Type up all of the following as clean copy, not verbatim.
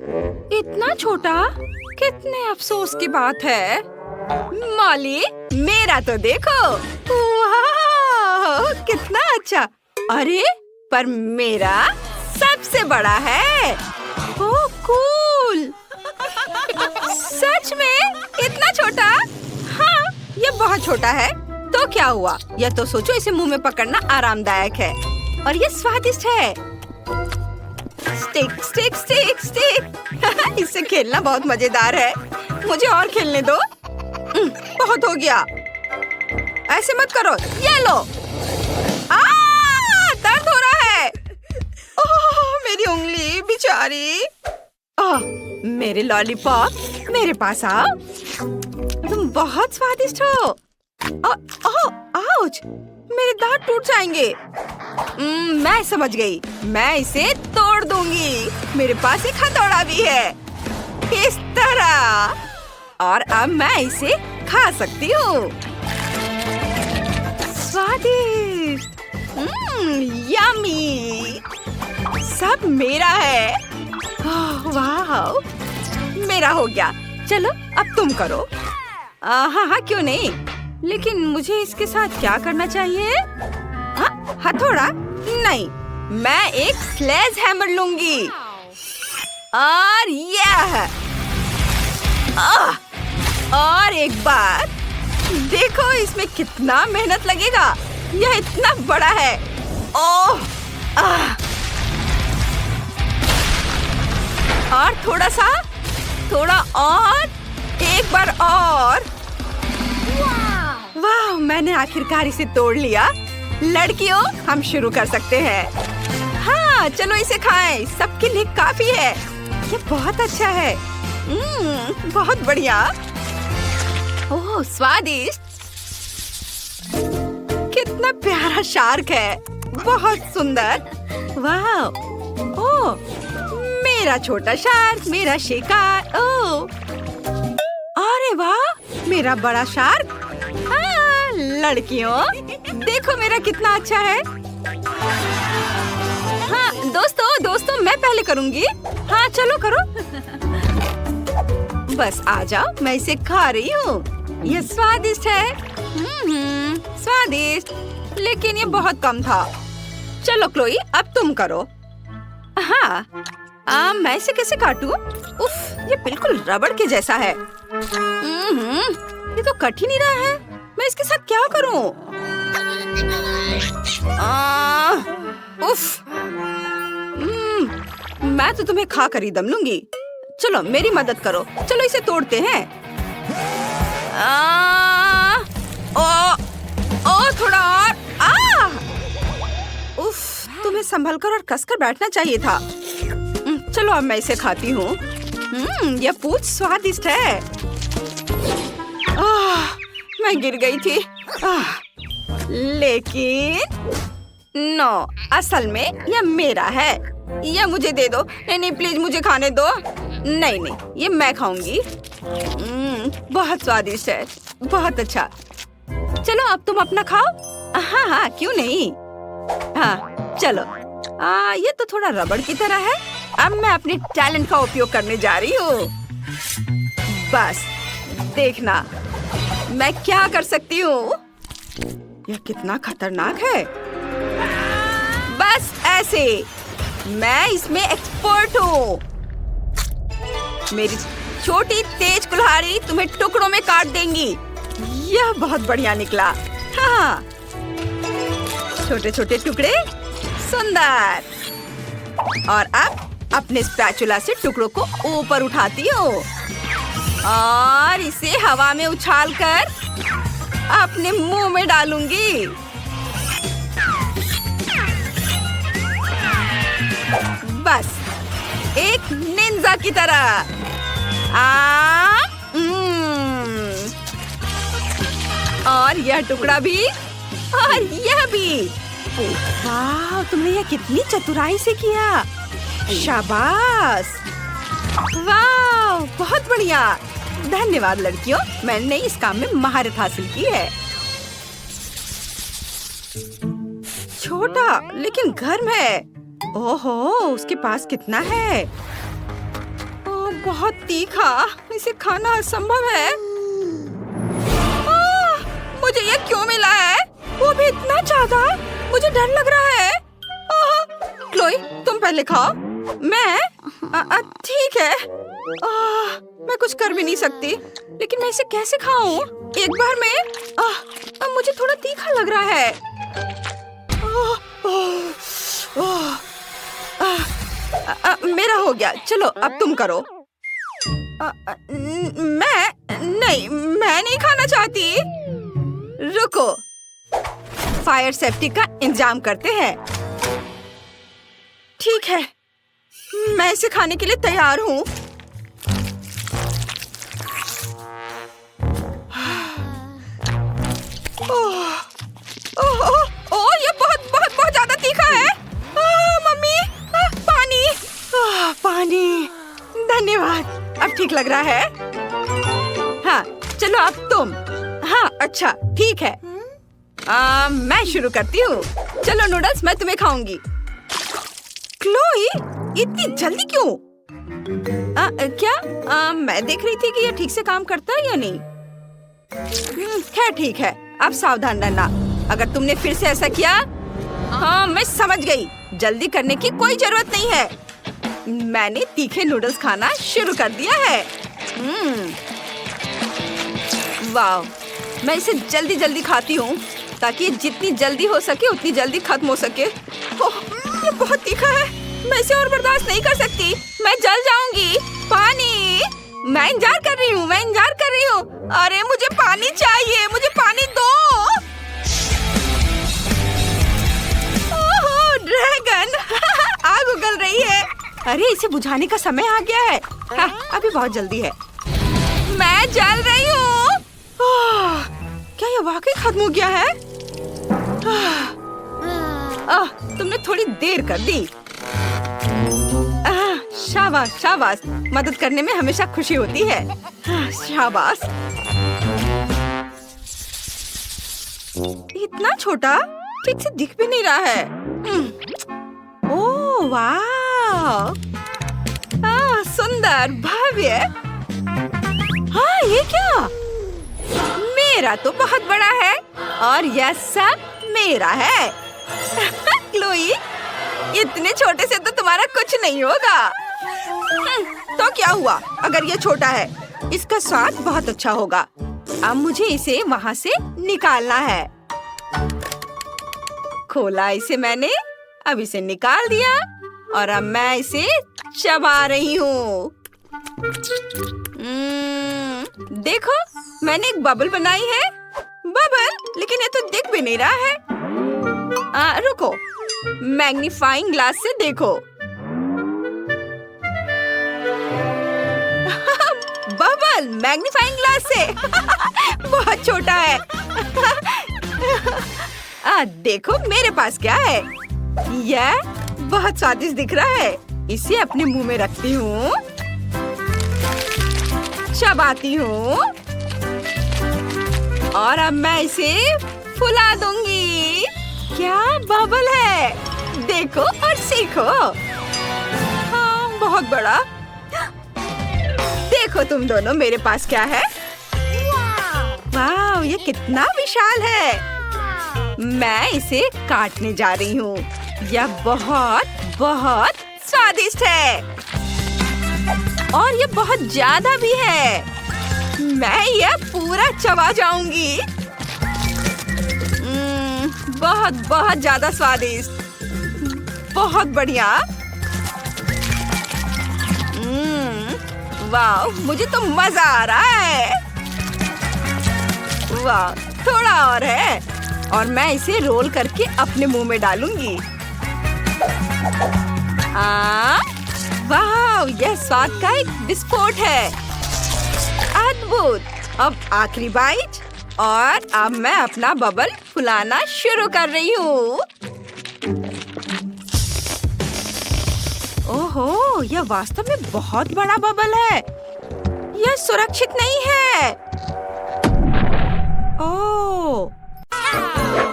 इतना छोटा? कितने अफसोस की बात है। मॉली, मेरा तो देखो। वाह, कितना अच्छा। अरे, पर मेरा सबसे बड़ा है। ओह, कूल। सच में? इतना छोटा? हाँ, ये बहुत छोटा है। तो क्या हुआ? या तो सोचो, इसे मुंह में पकड़ना आरामदायक है और ये स्वादिष्ट है। Stick stick stick stick. इससे खेलना बहुत मजेदार है। मुझे और खेलने दो। बहुत हो गया। ऐसे मत करो। ये लो। दर्द हो रहा है। ओह, मेरी उंगली बेचारी। मेरे लॉलीपॉप, मेरे पास आओ। तुम बहुत स्वादिष्ट हो। आउच, मेरे दांत टूट जाएंगे। मैं समझ गई। मैं इसे तोड़ दूंगी। मेरे पास एक हथौड़ा भी है। इस तरह। और अब मैं इसे खा सकती हूँ। स्वादिष्ट। यम्मी। सब मेरा है। वाह, मेरा हो गया। चलो, अब तुम करो। हाँ, क्यों नहीं। लेकिन मुझे इसके साथ क्या करना चाहिए? हथौड़ा? नहीं, मैं एक स्लेज हैमर लूंगी। और यह। और एक बार देखो, इसमें कितना मेहनत लगेगा। यह इतना बड़ा है। ओह, और थोड़ा और, एक बार और। वाह, मैंने आखिरकार इसे तोड़ लिया। लड़कियों, हम शुरू कर सकते हैं। हाँ, चलो इसे खाएं। सबके लिए काफी है। ये बहुत अच्छा है। बहुत बढ़िया। ओह, स्वादिष्ट। कितना प्यारा शार्क है। बहुत सुंदर। वाह। ओह, मेरा छोटा शार्क, मेरा शिकार। ओह, अरे वाह, मेरा बड़ा शार्क। हाँ, लड़कियों, देखो मेरा कितना अच्छा है। हाँ, दोस्तों, मैं पहले करूँगी। हाँ, चलो करो। बस आ जाओ, मैं इसे खा रही हूँ। ये स्वादिष्ट है। स्वादिष्ट, लेकिन ये बहुत कम था। चलो क्लोई, अब तुम करो। हाँ, मैं इसे कैसे काटूं? उफ, ये बिल्कुल रबड़ के जैसा है। ये तो कट ही नहीं रहा है। मैं इसके साथ क्या करूं? उफ, मैं तो तुम्हें खा कर ही दम लूंगी। चलो, मेरी मदद करो। चलो, इसे तोड़ते हैं। थोड़ा और। उफ, तुम्हें संभल कर और कसकर बैठना चाहिए था। चलो, अब मैं इसे खाती हूँ। यह पूंछ स्वादिष्ट है। मैं गिर गई थी। लेकिन नो, असल में यह मेरा है। यह मुझे दे दो। नहीं, प्लीज मुझे खाने दो। नहीं, ये मैं खाऊंगी। बहुत स्वादिष्ट है। बहुत अच्छा। चलो, अब तुम अपना खाओ। हाँ, क्यों नहीं। हाँ, चलो। ये तो थोड़ा रबड़ की तरह है। अब मैं अपने टैलेंट का उपयोग करने जा रही हूँ। बस देखना, मैं क्या कर सकती हूँ। यह कितना खतरनाक है। बस ऐसे। मैं इसमें एक्सपर्ट हूँ। मेरी छोटी तेज कुल्हाड़ी तुम्हें टुकड़ों में काट देंगी। यह बहुत बढ़िया निकला। हाँ, छोटे छोटे टुकड़े। सुंदर। और अब अपने स्पैचुला से टुकड़ों को ऊपर उठाती हूँ और इसे हवा में उछालकर अपने मुंह में डालूंगी। बस एक निंजा की तरह। और यह टुकड़ा भी और यह भी। वाह, तुमने यह कितनी चतुराई से किया। शाबाश। वाह, बहुत बढ़िया। धन्यवाद लड़कियों, मैंने इस काम में महारत हासिल की है। छोटा लेकिन गर्म है। ओहो, उसके पास कितना है। बहुत तीखा, इसे खाना असंभव है। मुझे ये क्यों मिला है? वो भी इतना ज्यादा, मुझे डर लग रहा है। क्लोई, तुम पहले खाओ। मैं ठीक है। मैं कुछ कर भी नहीं सकती, लेकिन मैं इसे कैसे खाऊं? एक बार में मुझे थोड़ा तीखा लग रहा है। मेरा हो गया, चलो अब तुम करो। मैं नहीं खाना चाहती। रुको, फायर सेफ्टी का इंतजाम करते हैं। ठीक है, मैं इसे खाने के लिए तैयार हूँ। ओह, ये बहुत ज्यादा तीखा है। मम्मी, पानी। पानी, धन्यवाद, अब ठीक लग रहा है। हाँ, चलो अब तुम। हाँ, अच्छा, ठीक है। मैं शुरू करती हूँ। चलो नूडल्स, मैं तुम्हें खाऊंगी। क्लोई, इतनी जल्दी क्यों? क्या मैं देख रही थी कि ये ठीक से काम करता है या नहीं। खैर ठीक है, अब सावधान रहना। अगर तुमने फिर से ऐसा किया। हाँ, मैं समझ गई। जल्दी करने की कोई जरूरत नहीं है। मैंने तीखे नूडल्स खाना शुरू कर दिया है। वाह, मैं इसे जल्दी जल्दी खाती हूँ ताकि जितनी जल्दी हो सके उतनी जल्दी खत्म हो सके। ये बहुत तीखा है, मैं इसे और बर्दाश्त नहीं कर सकती। मैं जल जाऊंगी। पानी, मैं इंतजार कर रही हूँ। अरे मुझे पानी चाहिए, मुझे पानी दो। ओह, ड्रैगन। आग उगल रही है। अरे इसे बुझाने का समय आ गया है। हाँ, अभी बहुत जल्दी है। मैं जल रही हूँ। क्या ये वाकई खत्म हो गया है? तुमने थोड़ी देर कर दी। शाबाश शाबाश, मदद करने में हमेशा खुशी होती है। शाबाश। इतना छोटा, ठीक से दिख भी नहीं रहा है। ओह वाह, सुंदर, भव्य। हाँ, ये क्या? मेरा तो बहुत बड़ा है और यह सब मेरा है। क्लोई, इतने छोटे से तो तुम्हारा कुछ नहीं होगा। तो क्या हुआ अगर ये छोटा है? इसका स्वाद बहुत अच्छा होगा। अब मुझे इसे वहाँ से निकालना है। खोला इसे मैंने, अब इसे निकाल दिया और अब मैं इसे चबा रही हूँ। देखो, मैंने एक बबल बनाई है। बबल, लेकिन ये तो दिख भी नहीं रहा है। रुको, मैग्नीफाइंग ग्लास से देखो। बबल मैग्नीफाइंग ग्लास से। बहुत छोटा है। देखो मेरे पास क्या है। यह बहुत स्वादिष्ट दिख रहा है। इसे अपने मुंह में रखती हूँ, चबाती हूँ और अब मैं इसे फुला दूंगी। क्या बबल है, देखो और सीखो। हाँ, बहुत बड़ा। देखो तुम दोनों, मेरे पास क्या है। वाह, ये कितना विशाल है। मैं इसे काटने जा रही हूँ। यह बहुत बहुत स्वादिष्ट है और ये बहुत ज्यादा भी है। मैं यह पूरा चबा जाऊंगी। बहुत बहुत ज्यादा स्वादिष्ट, बहुत बढ़िया। वाह, मुझे तो मजा आ रहा है। वाह, थोड़ा और है और मैं इसे रोल करके अपने मुंह में डालूंगी। वाह, यह स्वाद का एक विस्फोट है। अद्भुत। अब आखिरी बाइट और अब मैं अपना बबल फुलाना शुरू कर रही हूँ। ओहो, यह वास्तव में बहुत बड़ा बबल है। यह सुरक्षित नहीं है। ओह,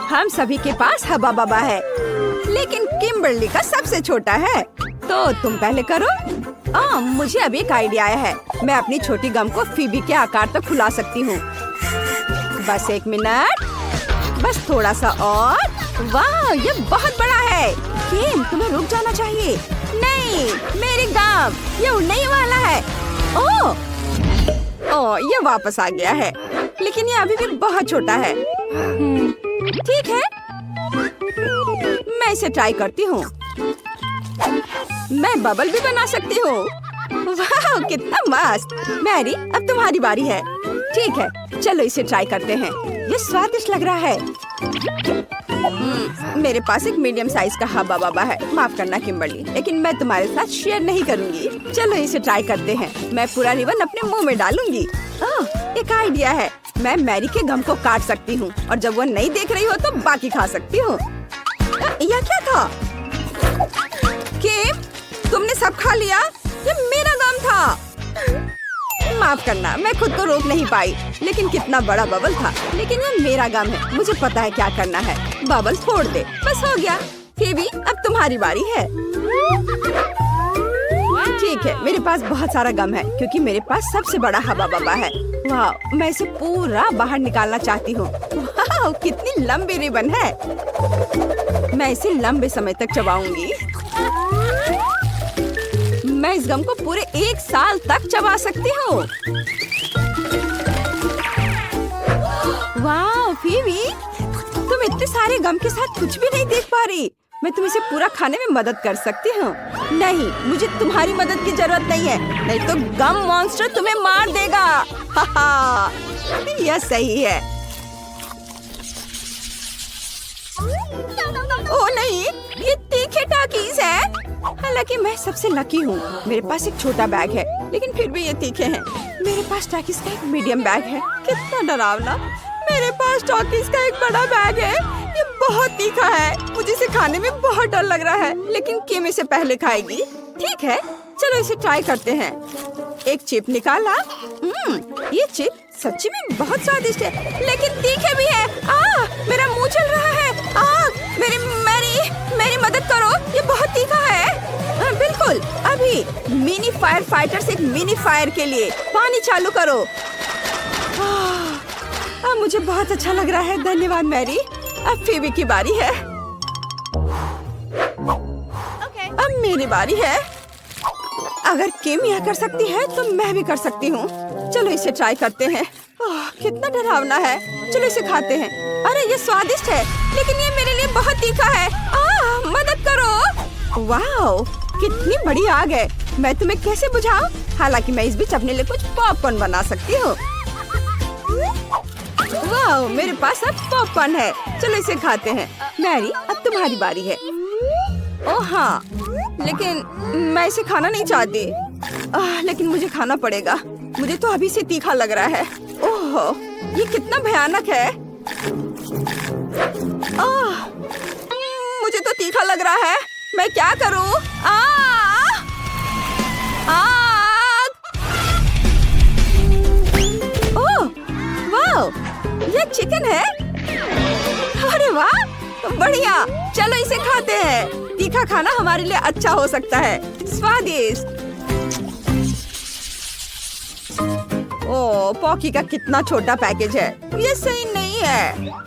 हम सभी के पास हबा बबा है, लेकिन किम्बर्ली का सबसे छोटा है। तो तुम पहले करो। मुझे अभी एक आइडिया आया है। मैं अपनी छोटी गम को फीबी के आकार तक फुला सकती हूँ। बस 1 मिनट, बस थोड़ा सा और। वाह, ये बहुत बड़ा है। किम, तुम्हें रुक जाना चाहिए। नहीं, मेरी गम ये उड़ने ही वाला है। ओह, ये वापस आ गया है, लेकिन ये अभी भी बहुत छोटा है। ठीक है, मैं इसे ट्राई करती हूँ। मैं बबल भी बना सकती हूँ। वाह, कितना मस्त। मैरी, अब तुम्हारी बारी है। ठीक है, चलो इसे ट्राई करते हैं। ये स्वादिष्ट लग रहा है। मेरे पास एक मीडियम साइज का हब्बा बब्बा है। माफ करना किम्बर्ली, लेकिन मैं तुम्हारे साथ शेयर नहीं करूंगी। चलो इसे ट्राई करते हैं। मैं पूरा रिबन अपने मुंह में डालूंगी। एक आइडिया है। मैं मैरी के गम को काट सकती हूँ और जब वो नहीं देख रही हो तो बाकी खा सकती हूँ। यह क्या था? किम, तुमने सब खा लिया? ये मेरा गम था। माफ करना, मैं खुद को रोक नहीं पाई। लेकिन कितना बड़ा बबल था। लेकिन ये मेरा गम है, मुझे पता है क्या करना है। बबल फोड़ दे। बस हो गया। फीबी, अब तुम्हारी बारी है। ठीक है, मेरे पास बहुत सारा गम है क्योंकि मेरे पास सबसे बड़ा हवा बब्बा है। वाह, मैं इसे पूरा बाहर निकालना चाहती हूँ। वाह, कितनी लंबी रिबन है। मैं इसे लंबे समय तक चबाऊंगी। मैं इस गम को पूरे 1 साल तक चबा सकती हूँ। वाह फीबी, तुम इतने सारे गम के साथ कुछ भी नहीं देख पा रही। मैं तुम इसे पूरा खाने में मदद कर सकती हूँ। नहीं, मुझे तुम्हारी मदद की जरूरत नहीं है, नहीं तो गम मॉन्स्टर तुम्हें मार देगा। हाहा, यह सही है। ओ नहीं, ये तीखे टाकीज है। हालांकि मैं सबसे लकी हूँ। मेरे पास एक छोटा बैग है, लेकिन फिर भी ये तीखे हैं। मेरे पास टाकीज का एक मीडियम बैग है। कितना डरावना। मेरे पास टाकीज का एक बड़ा बैग है। ये बहुत तीखा है। मुझे इसे खाने में बहुत डर लग रहा है, लेकिन किम इसे पहले खाएगी। ठीक है, चलो इसे ट्राई करते हैं। एक चिप निकाला। ये चिप सच्ची में बहुत स्वादिष्ट है, लेकिन तीखे भी है। मेरा मुंह चल रहा है। मेरी मदद करो, ये बहुत तीखा है। बिल्कुल, अभी मिनी फायर फाइटर्स एक मिनी फायर के लिए पानी चालू करो। अब मुझे बहुत अच्छा लग रहा है। धन्यवाद मैरी। अब फीबी की बारी है। अब मेरी बारी है। अगर किम यह कर सकती है तो मैं भी कर सकती हूँ। चलो इसे ट्राई करते हैं। कितना डरावना है। चलो इसे खाते हैं। अरे ये स्वादिष्ट है, लेकिन ये मेरे लिए बहुत तीखा है। मदद करो। वाह, कितनी बड़ी आग है। मैं तुम्हें कैसे बुझाऊं? हालांकि मैं इस बीच अपने लिए कुछ पॉपकॉर्न बना सकती हूँ। वाह, मेरे पास अब पॉपकॉर्न है। चलो इसे खाते हैं। मैरी, अब तुम्हारी बारी है। ओह हाँ, लेकिन मैं इसे खाना नहीं चाहती। लेकिन मुझे खाना पड़ेगा। मुझे तो अभी से तीखा लग रहा है। ओह, ये कितना भयानक है। मुझे तो तीखा लग रहा है। मैं क्या करूं? ओह, वाह, ये चिकन है। अरे वाह, बढ़िया। चलो इसे खाते हैं। तीखा खाना हमारे लिए अच्छा हो सकता है। स्वादिष्ट। ओह, पॉकी का कितना छोटा पैकेज है। ये सही नहीं है।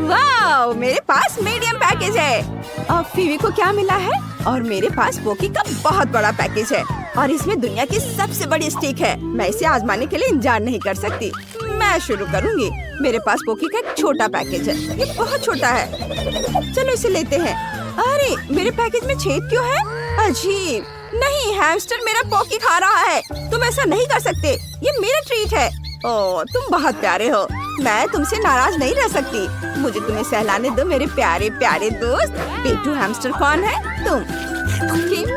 वाह, मेरे पास मीडियम पैकेज है। और फीवी को क्या मिला है? और मेरे पास पॉकी का बहुत बड़ा पैकेज है और इसमें दुनिया की सबसे बड़ी स्टिक है। मैं इसे आजमाने के लिए इंतजार नहीं कर सकती। मैं शुरू करूंगी। मेरे पास पॉकी का एक छोटा पैकेज है। ये बहुत छोटा है। चलो इसे लेते हैं। अरे, मेरे पैकेज में छेद क्यों है? अजीब। नहीं, हैमस्टर मेरा पॉकी खा रहा है। तुम ऐसा नहीं कर सकते। ये मेरा ट्रीट है। ओह, तुम बहुत प्यारे हो। मैं तुमसे नाराज नहीं रह सकती। मुझे तुम्हें सहलाने दो मेरे प्यारे प्यारे दोस्त। पेटू हैमस्टर कौन है? तुम।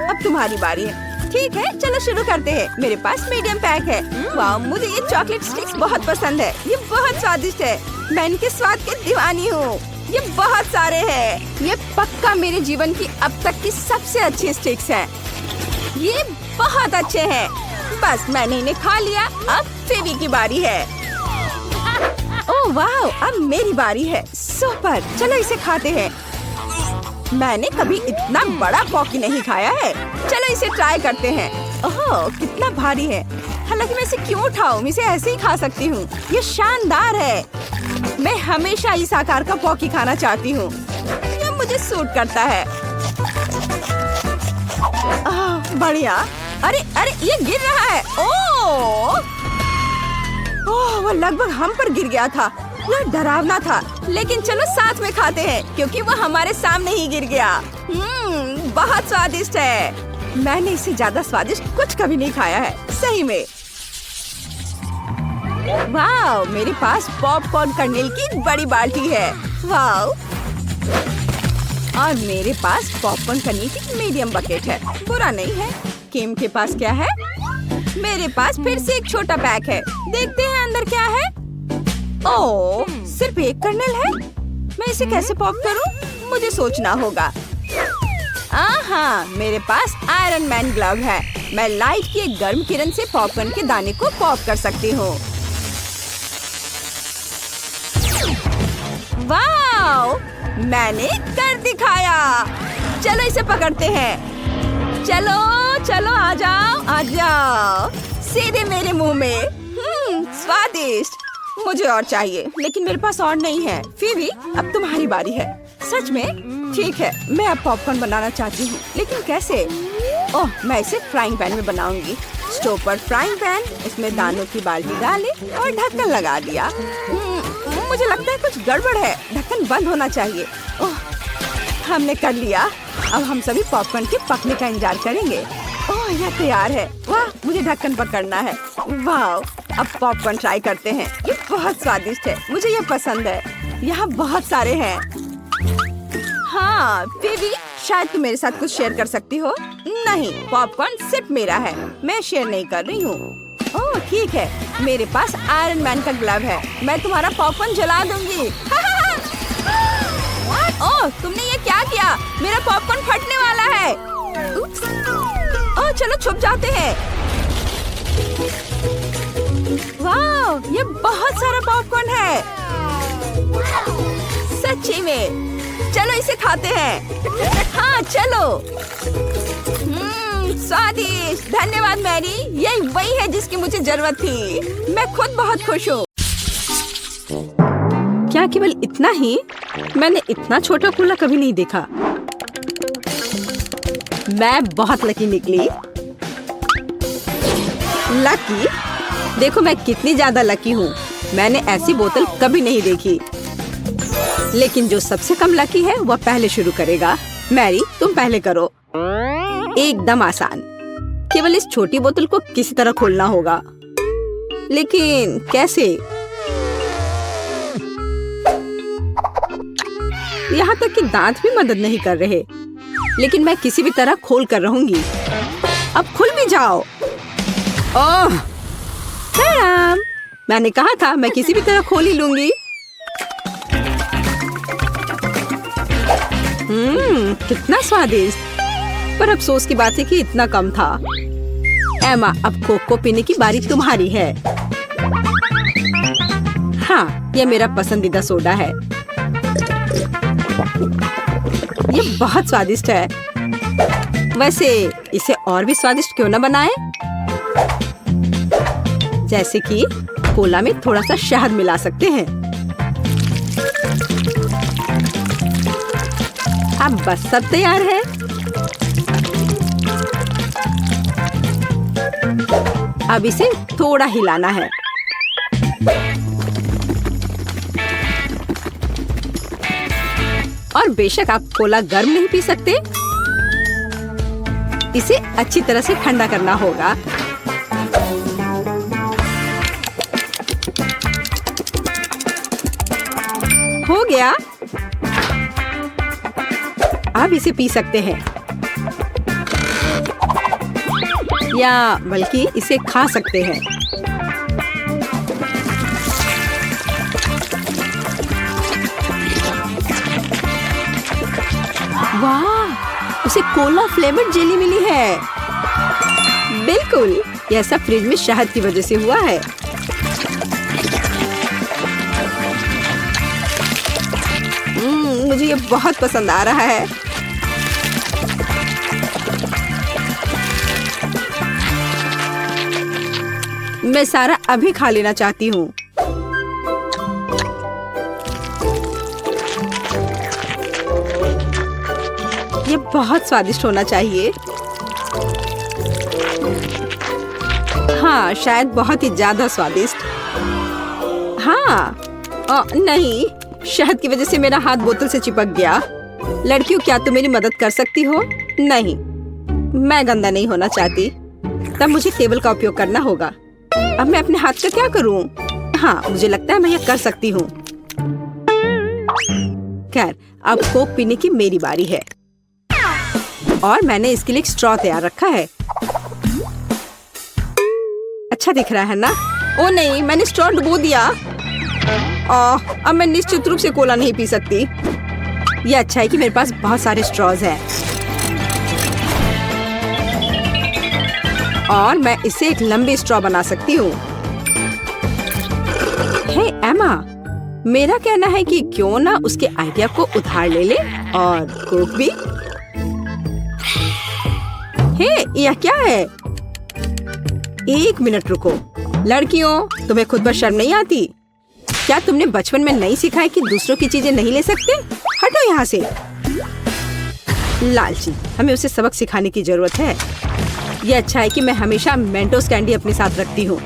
अब तुम्हारी बारी है। ठीक है, चलो शुरू करते हैं। मेरे पास मीडियम पैक है। वाह, मुझे ये चॉकलेट स्टिक्स बहुत पसंद है। ये बहुत स्वादिष्ट है। मैं इनके स्वाद की दीवानी हूँ। ये बहुत सारे हैं। ये पक्का मेरे जीवन की अब तक की सबसे अच्छी स्टिक्स हैं। ये बहुत अच्छे हैं। बस मैंने इन्हें खा लिया। अब फेवी की बारी है। ओह वाह, अब मेरी बारी है। सुपर, चलो इसे खाते हैं। मैंने कभी इतना बड़ा पॉकी नहीं खाया है। चलो इसे ट्राई करते हैं। ओह, कितना भारी है। हालांकि मैं इसे क्यों उठाऊं, मैं इसे ऐसे ही खा सकती हूँ। ये शानदार है। मैं हमेशा इस आकार का पॉकी खाना चाहती हूँ। ये मुझे सूट करता है। बढ़िया। अरे अरे, ये गिर रहा है। ओह, वो लगभग हम पर गिर गया था। यह डरावना था, लेकिन चलो साथ में खाते हैं क्योंकि वो हमारे सामने ही गिर गया। बहुत स्वादिष्ट है। मैंने इससे ज्यादा स्वादिष्ट कुछ कभी नहीं खाया है, सही में। वाह, मेरे पास पॉपकॉर्न कर्नेल की बड़ी बाल्टी है। वाह, और मेरे पास पॉपकॉर्न कर्नेल की मीडियम बकेट है। बुरा नहीं है। किम के पास क्या है? मेरे पास फिर से एक छोटा पैक है। देखते हैं अंदर क्या है। ओह, सिर्फ एक कर्नेल है। मैं इसे कैसे पॉप करूं? मुझे सोचना होगा। हाँ, मेरे पास आयरन मैन ग्लव है। मैं लाइट की एक गर्म किरण से पॉपकॉर्न के दाने को पॉप कर सकती हूँ। वाह, मैंने कर दिखाया। चलो इसे पकड़ते हैं। चलो चलो, आ जाओ आ जाओ, सीधे मेरे मुंह में। स्वादिष्ट। मुझे और चाहिए, लेकिन मेरे पास और नहीं है। फिर अब तुम्हारी बारी है। सच में? ठीक है, मैं अब पॉपकॉर्न बनाना चाहती हूँ, लेकिन कैसे? ओह, मैं इसे फ्राइंग पैन में बनाऊंगी। स्टोव पर फ्राइंग पैन, इसमें दानों की बाल्टी डाले और ढक्कन लगा दिया। मुझे लगता है कुछ गड़बड़ है। ढक्कन बंद होना चाहिए। ओह, हमने कर लिया। अब हम सभी पॉपकॉर्न के पकने का इंतजार करेंगे। ओह, यह तैयार है। वाह, मुझे ढक्कन पकड़ना है। वाह, अब पॉपकॉर्न ट्राई करते हैं। ये बहुत स्वादिष्ट है, मुझे ये पसंद है। यहाँ बहुत सारे हैं। हाँ, बेबी, शायद तुम मेरे साथ कुछ शेयर कर सकती हो। नहीं, पॉपकॉर्न सिर्फ मेरा है, मैं शेयर नहीं कर रही हूँ। ओह, ठीक है, मेरे पास आयरन मैन का ग्लव है। मैं तुम्हारा पॉपकॉर्न जला दूंगी। ओह, तुमने ये क्या किया? मेरा पॉपकॉर्न फटने वाला है। ओह, चलो छुप जाते हैं। वाह, ये बहुत सारा पॉपकॉर्न है। सच्ची में। चलो इसे खाते हैं। हाँ, चलो। स्वादिष्ट। धन्यवाद मैरी, यही वही है जिसकी मुझे जरूरत थी। मैं खुद बहुत खुश हूँ। क्या केवल इतना ही? मैंने इतना छोटा कूला कभी नहीं देखा। मैं बहुत लकी निकली। लकी? देखो मैं कितनी ज्यादा लकी हूँ। मैंने ऐसी बोतल कभी नहीं देखी। लेकिन जो सबसे कम लकी है वह पहले शुरू करेगा। मैरी, तुम पहले करो। एकदम आसान। केवल इस छोटी बोतल को किसी तरह खोलना होगा। लेकिन कैसे? यहाँ तक कि दांत भी मदद नहीं कर रहे। लेकिन मैं किसी भी तरह खोल कर रहूंगी। अब खुल भी जाओ। ओह, मैंने कहा था मैं किसी भी तरह खोल ही लूंगी। कितना स्वादिष्ट। पर अफसोस की बात है कि इतना कम था। एमा, अब कोक को पीने की बारी तुम्हारी है। हाँ, यह मेरा पसंदीदा सोडा है। ये बहुत स्वादिष्ट है। वैसे इसे और भी स्वादिष्ट क्यों न बनाएं? जैसे कि कोला में थोड़ा सा शहद मिला सकते हैं। अब बस सब तैयार है। अब इसे थोड़ा हिलाना है। और बेशक आप कोला गर्म नहीं पी सकते। इसे अच्छी तरह से ठंडा करना होगा। हो गया। अब इसे पी सकते हैं या बल्कि इसे खा सकते हैं। वाह, उसे कोला फ्लेवर्ड जेली मिली है। बिल्कुल, यह सब फ्रिज में शहद की वजह से हुआ है। मुझे ये बहुत पसंद आ रहा है। मैं सारा अभी खा लेना चाहती हूँ। ये बहुत स्वादिष्ट होना चाहिए। हाँ, शायद बहुत ही ज्यादा स्वादिष्ट। हाँ, नहीं, शहद की वजह से मेरा हाथ बोतल से चिपक गया। लड़कियों, क्या तुम मेरी मदद कर सकती हो? नहीं, मैं गंदा नहीं होना चाहती। तब मुझे टेबल का उपयोग करना होगा। अब मैं अपने हाथ का क्या करूं? हाँ, मुझे लगता है मैं ये कर सकती हूँ। खैर, अब कोक पीने की मेरी बारी है और मैंने इसके लिए एक स्ट्रॉ तैयार रखा है। अच्छा दिख रहा है ना? ओ नहीं, मैंने स्ट्रॉ डुबो दिया। अब मैं निश्चित रूप से कोला नहीं पी सकती। ये अच्छा है कि मेरे पास बहुत सारे स्ट्रॉज हैं और मैं इससे एक लंबी स्ट्रॉ बना सकती हूँ। हे एमा, मेरा कहना है कि क्यों ना उसके आइडिया को उधार ले ले और कोक भी। हे, यह क्या है? एक मिनट रुको। लड़कियों, तुम्हें खुद पर शर्म नहीं आती? क्या तुमने बचपन में नहीं सीखा है कि दूसरों की चीजें नहीं ले सकते? हटो यहाँ से। लालची, हमें उसे सबक सिखाने की जरूरत है। ये अच्छा है कि मैं हमेशा मेंटोस कैंडी अपने साथ रखती हूँ।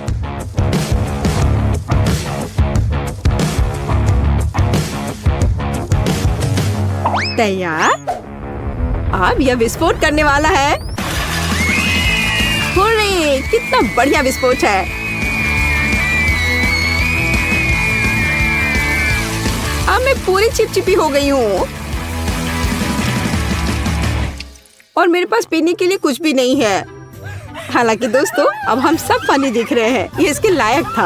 तैयार? अब यह विस्फोट करने वाला है। हुर्रे, कितना बढ़िया विस्फोट है। अब मैं पूरी चिपचिपी हो गई हूँ और मेरे पास पीने के लिए कुछ भी नहीं है। हालांकि दोस्तों, अब हम सब फनी दिख रहे हैं। ये इसके लायक था।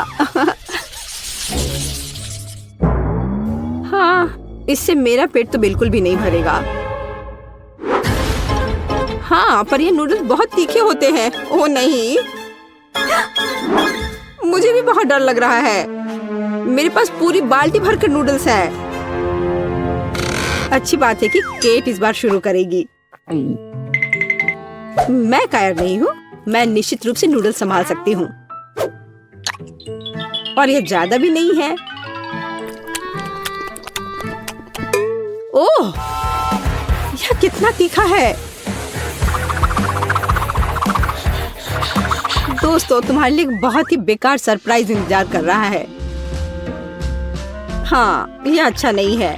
हाँ, इससे मेरा पेट तो बिल्कुल भी नहीं भरेगा। हाँ, पर ये नूडल्स बहुत तीखे होते हैं। ओह नहीं, मुझे भी बहुत डर लग रहा है। मेरे पास पूरी बाल्टी भरकर नूडल्स है। अच्छी बात है कि केट इस बार शुरू करेगी। मैं कायर नहीं हूँ। मैं निश्चित रूप से नूडल्स संभाल सकती हूँ और ये ज्यादा भी नहीं है। ओह, यह कितना तीखा है। दोस्तों, तुम्हारे लिए बहुत ही बेकार सरप्राइज इंतजार कर रहा है। हाँ, यह अच्छा नहीं है।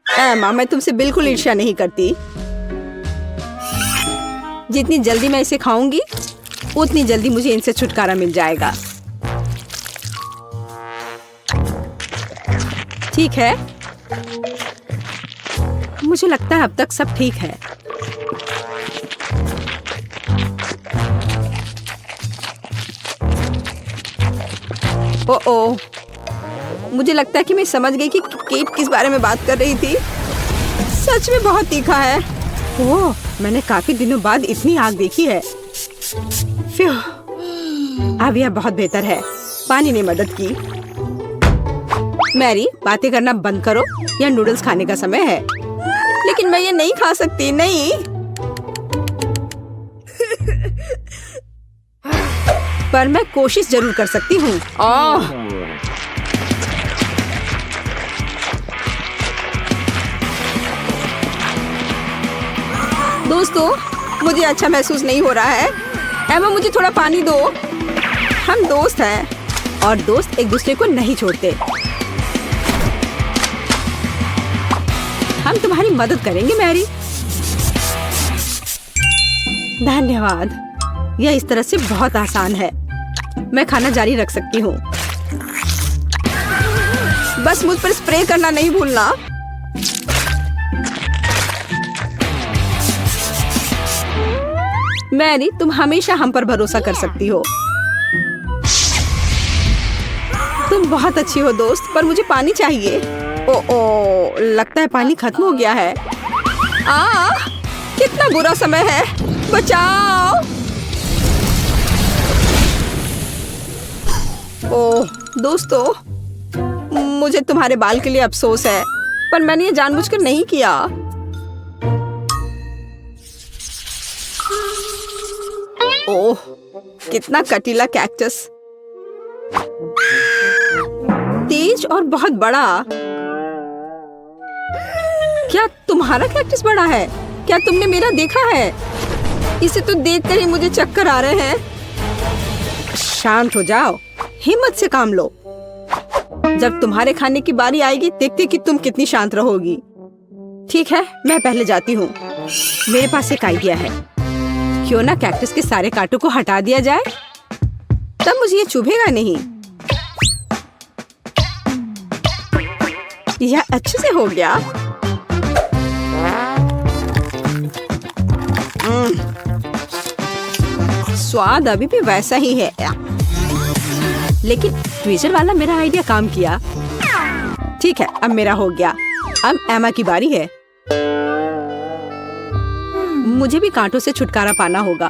एमा, मैं तुमसे बिल्कुल ईर्ष्या नहीं करती। जितनी जल्दी मैं इसे खाऊंगी, उतनी जल्दी मुझे इनसे छुटकारा मिल जाएगा। ठीक है, मुझे लगता है अब तक सब ठीक है। ओह, मुझे लगता है कि मैं समझ गई कि केट किस बारे में बात कर रही थी। सच में बहुत तीखा है। ओह, मैंने काफी दिनों बाद इतनी आग देखी है। अब यह बहुत बेहतर है। पानी ने मदद की। मैरी, बातें करना बंद करो। यह नूडल्स खाने का समय है। लेकिन मैं ये नहीं खा सकती। नहीं। पर मैं कोशिश जरूर कर सकती हूँ। दोस्तों, मुझे अच्छा महसूस नहीं हो रहा है। एमा, मुझे थोड़ा पानी दो। हम दोस्त हैं और दोस्त एक दूसरे को नहीं छोड़ते। हम तुम्हारी मदद करेंगे मैरी। धन्यवाद। यह इस तरह से बहुत आसान है। मैं खाना जारी रख सकती हूँ। बस मुझ पर स्प्रे करना नहीं भूलना। मैरी, तुम हमेशा हम पर भरोसा कर सकती हो। तुम बहुत अच्छी हो दोस्त, पर मुझे पानी चाहिए। ओ, लगता है पानी खत्म हो गया है। कितना बुरा समय है। बचाओ। ओह दोस्तों, मुझे तुम्हारे बाल के लिए अफसोस है, पर मैंने ये जानबूझकर नहीं किया। ओह, कितना कटीला कैक्टस। तेज और बहुत बड़ा। क्या तुम्हारा कैक्टस बड़ा है? क्या तुमने मेरा देखा है? इसे तो देखकर ही मुझे चक्कर आ रहे हैं। शांत हो जाओ, हिम्मत से काम लो। जब तुम्हारे खाने की बारी आएगी देखते कि तुम कितनी शांत रहोगी। ठीक है, मैं पहले जाती हूँ। मेरे पास एक आइडिया है। क्यों ना कैक्टस के सारे कांटों को हटा दिया जाए, तब मुझे ये चुभेगा नहीं। यह अच्छे से हो गया। स्वाद अभी भी वैसा ही है, लेकिन ट्विजर वाला मेरा आइडिया काम किया। ठीक है, अब मेरा हो गया। अब एमा की बारी है। मुझे भी कांटों से छुटकारा पाना होगा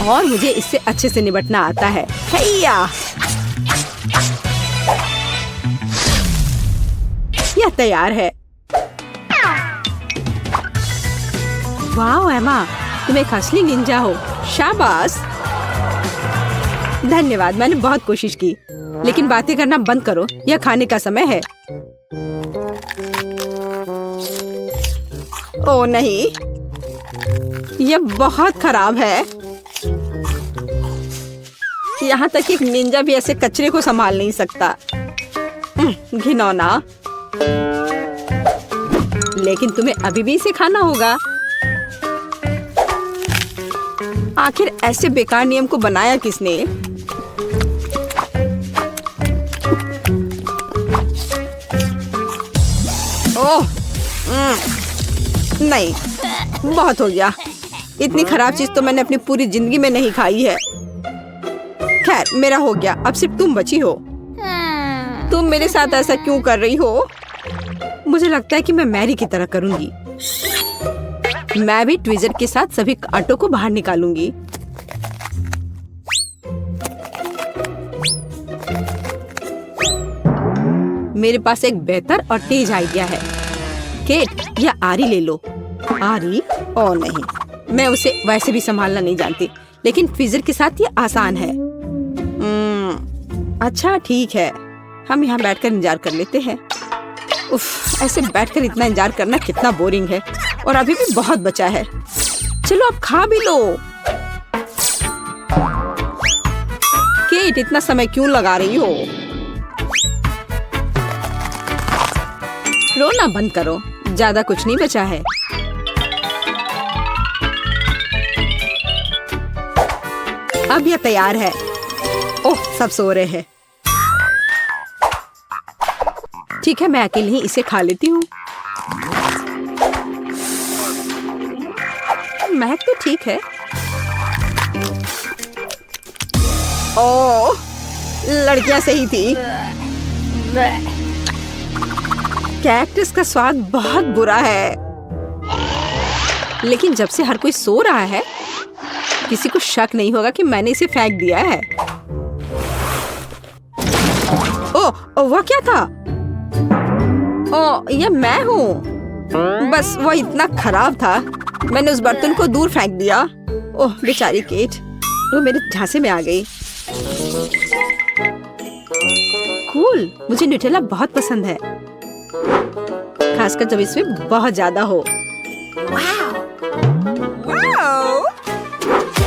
और मुझे इससे अच्छे से निपटना आता है। हैया! यह तैयार है। वाह एमा, तुम एक असली निंजा हो। शाबाश। धन्यवाद, मैंने बहुत कोशिश की। लेकिन बातें करना बंद करो, यह खाने का समय है। ओ नहीं, यह बहुत खराब है। यहाँ तक एक निंजा भी ऐसे कचरे को संभाल नहीं सकता। घिनौना। लेकिन तुम्हें अभी भी इसे खाना होगा। आखिर ऐसे बेकार नियम को बनाया किसने? ओह, नहीं, बहुत हो गया। इतनी खराब चीज तो मैंने अपनी पूरी जिंदगी में नहीं खाई है। खैर, मेरा हो गया। अब सिर्फ तुम बची हो। तुम मेरे साथ ऐसा क्यों कर रही हो? मुझे लगता है कि मैं मैरी की तरह करूंगी। मैं भी ट्विजर के साथ सभी कांटों को बाहर निकालूंगी। मेरे पास एक बेहतर और तेज आइडिया है। केट, या आरी ले लो। आरी? ओ नहीं, मैं उसे वैसे भी संभालना नहीं जानती, लेकिन ट्विजर के साथ ये आसान है। अच्छा ठीक है, हम यहाँ बैठकर इंतजार कर लेते हैं। उफ, ऐसे बैठकर इतना इंतजार करना कितना बोरिंग है। और अभी भी बहुत बचा है। चलो अब खा भी लो। केट, इतना समय क्यों लगा रही हो? रोना बंद करो, ज्यादा कुछ नहीं बचा है। अब यह तैयार है। ओह, सब सो रहे हैं। ठीक है, मैं अकेले ही इसे खा लेती हूँ। महक तो ठीक है। ओह, लड़कियां सही थी। कैक्टस का स्वाद बहुत बुरा है, लेकिन जब से हर कोई सो रहा है, किसी को शक नहीं होगा कि मैंने इसे फेंक दिया है। ओह, वह क्या था? ओह, यह मैं हूँ। बस वह इतना खराब था, मैंने उस बर्तन को दूर फेंक दिया। ओह बेचारी केट, वो मेरे झांसे में आ गई। कूल, मुझे न्यूटेला बहुत पसंद है, खासकर जब इसमें बहुत ज्यादा हो।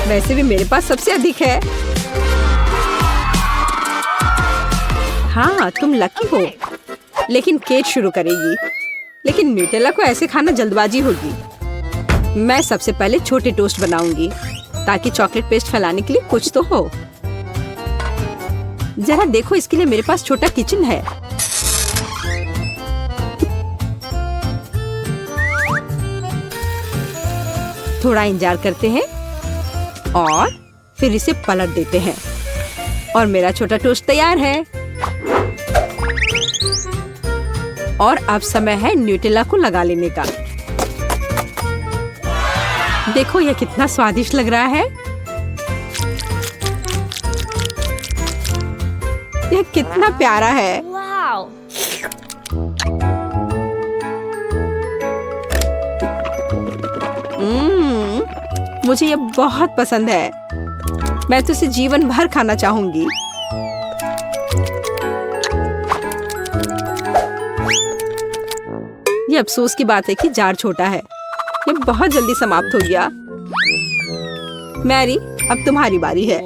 वैसे भी मेरे पास सबसे अधिक है। हाँ, तुम लकी हो। लेकिन केट शुरू करेगी। लेकिन न्यूटेला को ऐसे खाना जल्दबाजी होगी। मैं सबसे पहले छोटे टोस्ट बनाऊंगी, ताकि चॉकलेट पेस्ट फैलाने के लिए कुछ तो हो। जरा देखो, इसके लिए मेरे पास छोटा किचन है। थोड़ा इंतजार करते हैं और फिर इसे पलट देते हैं और मेरा छोटा टोस्ट तैयार है। और अब समय है न्यूटेला को लगा लेने का। देखो यह कितना स्वादिष्ट लग रहा है। यह कितना प्यारा है। मुझे यह बहुत पसंद है। मैं तो इसे जीवन भर खाना चाहूंगी। ये अफसोस की बात है कि जार छोटा है। ये बहुत जल्दी समाप्त हो गया। मैरी, अब तुम्हारी बारी है।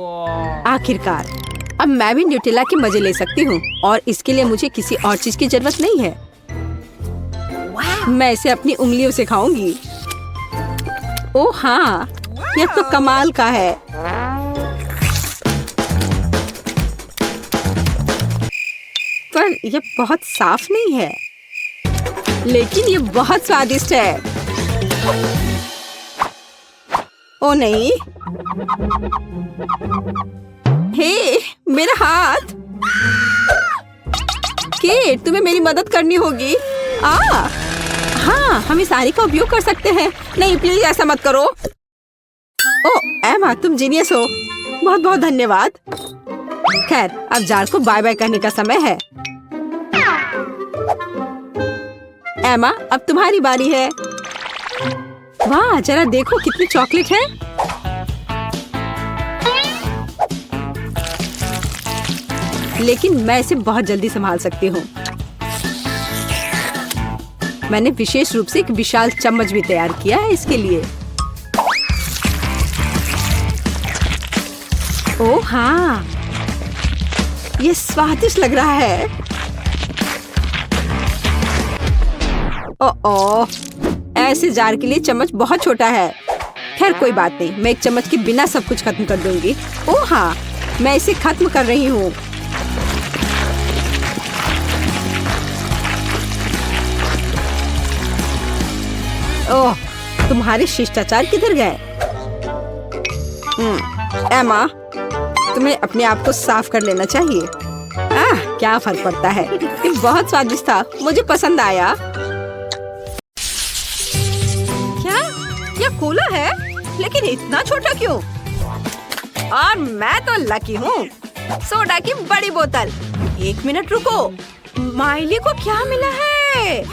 आखिरकार अब मैं भी न्यूटेला के मजे ले सकती हूँ और इसके लिए मुझे किसी और चीज की जरूरत नहीं है। मैं इसे अपनी उंगलियों से खाऊंगी। ओह हाँ, यह तो कमाल का है। पर यह बहुत साफ नहीं है, लेकिन ये बहुत स्वादिष्ट है। ओ नहीं, हे, मेरा हाथ। केट, तुम्हें मेरी मदद करनी होगी। हाँ, हम इस आरी का उपयोग कर सकते हैं। नहीं, प्लीज ऐसा मत करो। ओ एमा, तुम जीनियस हो। बहुत बहुत धन्यवाद। खैर, अब जार को बाय बाय करने का समय है। एमा, अब तुम्हारी बारी है। वाह, जरा देखो कितनी चॉकलेट है। लेकिन मैं इसे बहुत जल्दी संभाल सकती हूँ। मैंने विशेष रूप से एक विशाल चम्मच भी तैयार किया है इसके लिए। ओह हाँ, ये स्वादिष्ट लग रहा है। ओह, ऐसे जार के लिए चम्मच बहुत छोटा है। खैर कोई बात नहीं, मैं एक चम्मच के बिना सब कुछ खत्म कर दूंगी। ओह हाँ, मैं इसे खत्म कर रही हूँ। ओह, तुम्हारे शिष्टाचार किधर गए? एमा, तुम्हें अपने आप को साफ कर लेना चाहिए। क्या फर्क पड़ता है। ये बहुत स्वादिष्ट था, मुझे पसंद आया। क्या यह कोला है? लेकिन इतना छोटा क्यों? और मैं तो लकी हूँ। सोडा की बड़ी बोतल। एक मिनट रुको, माइली को क्या मिला है?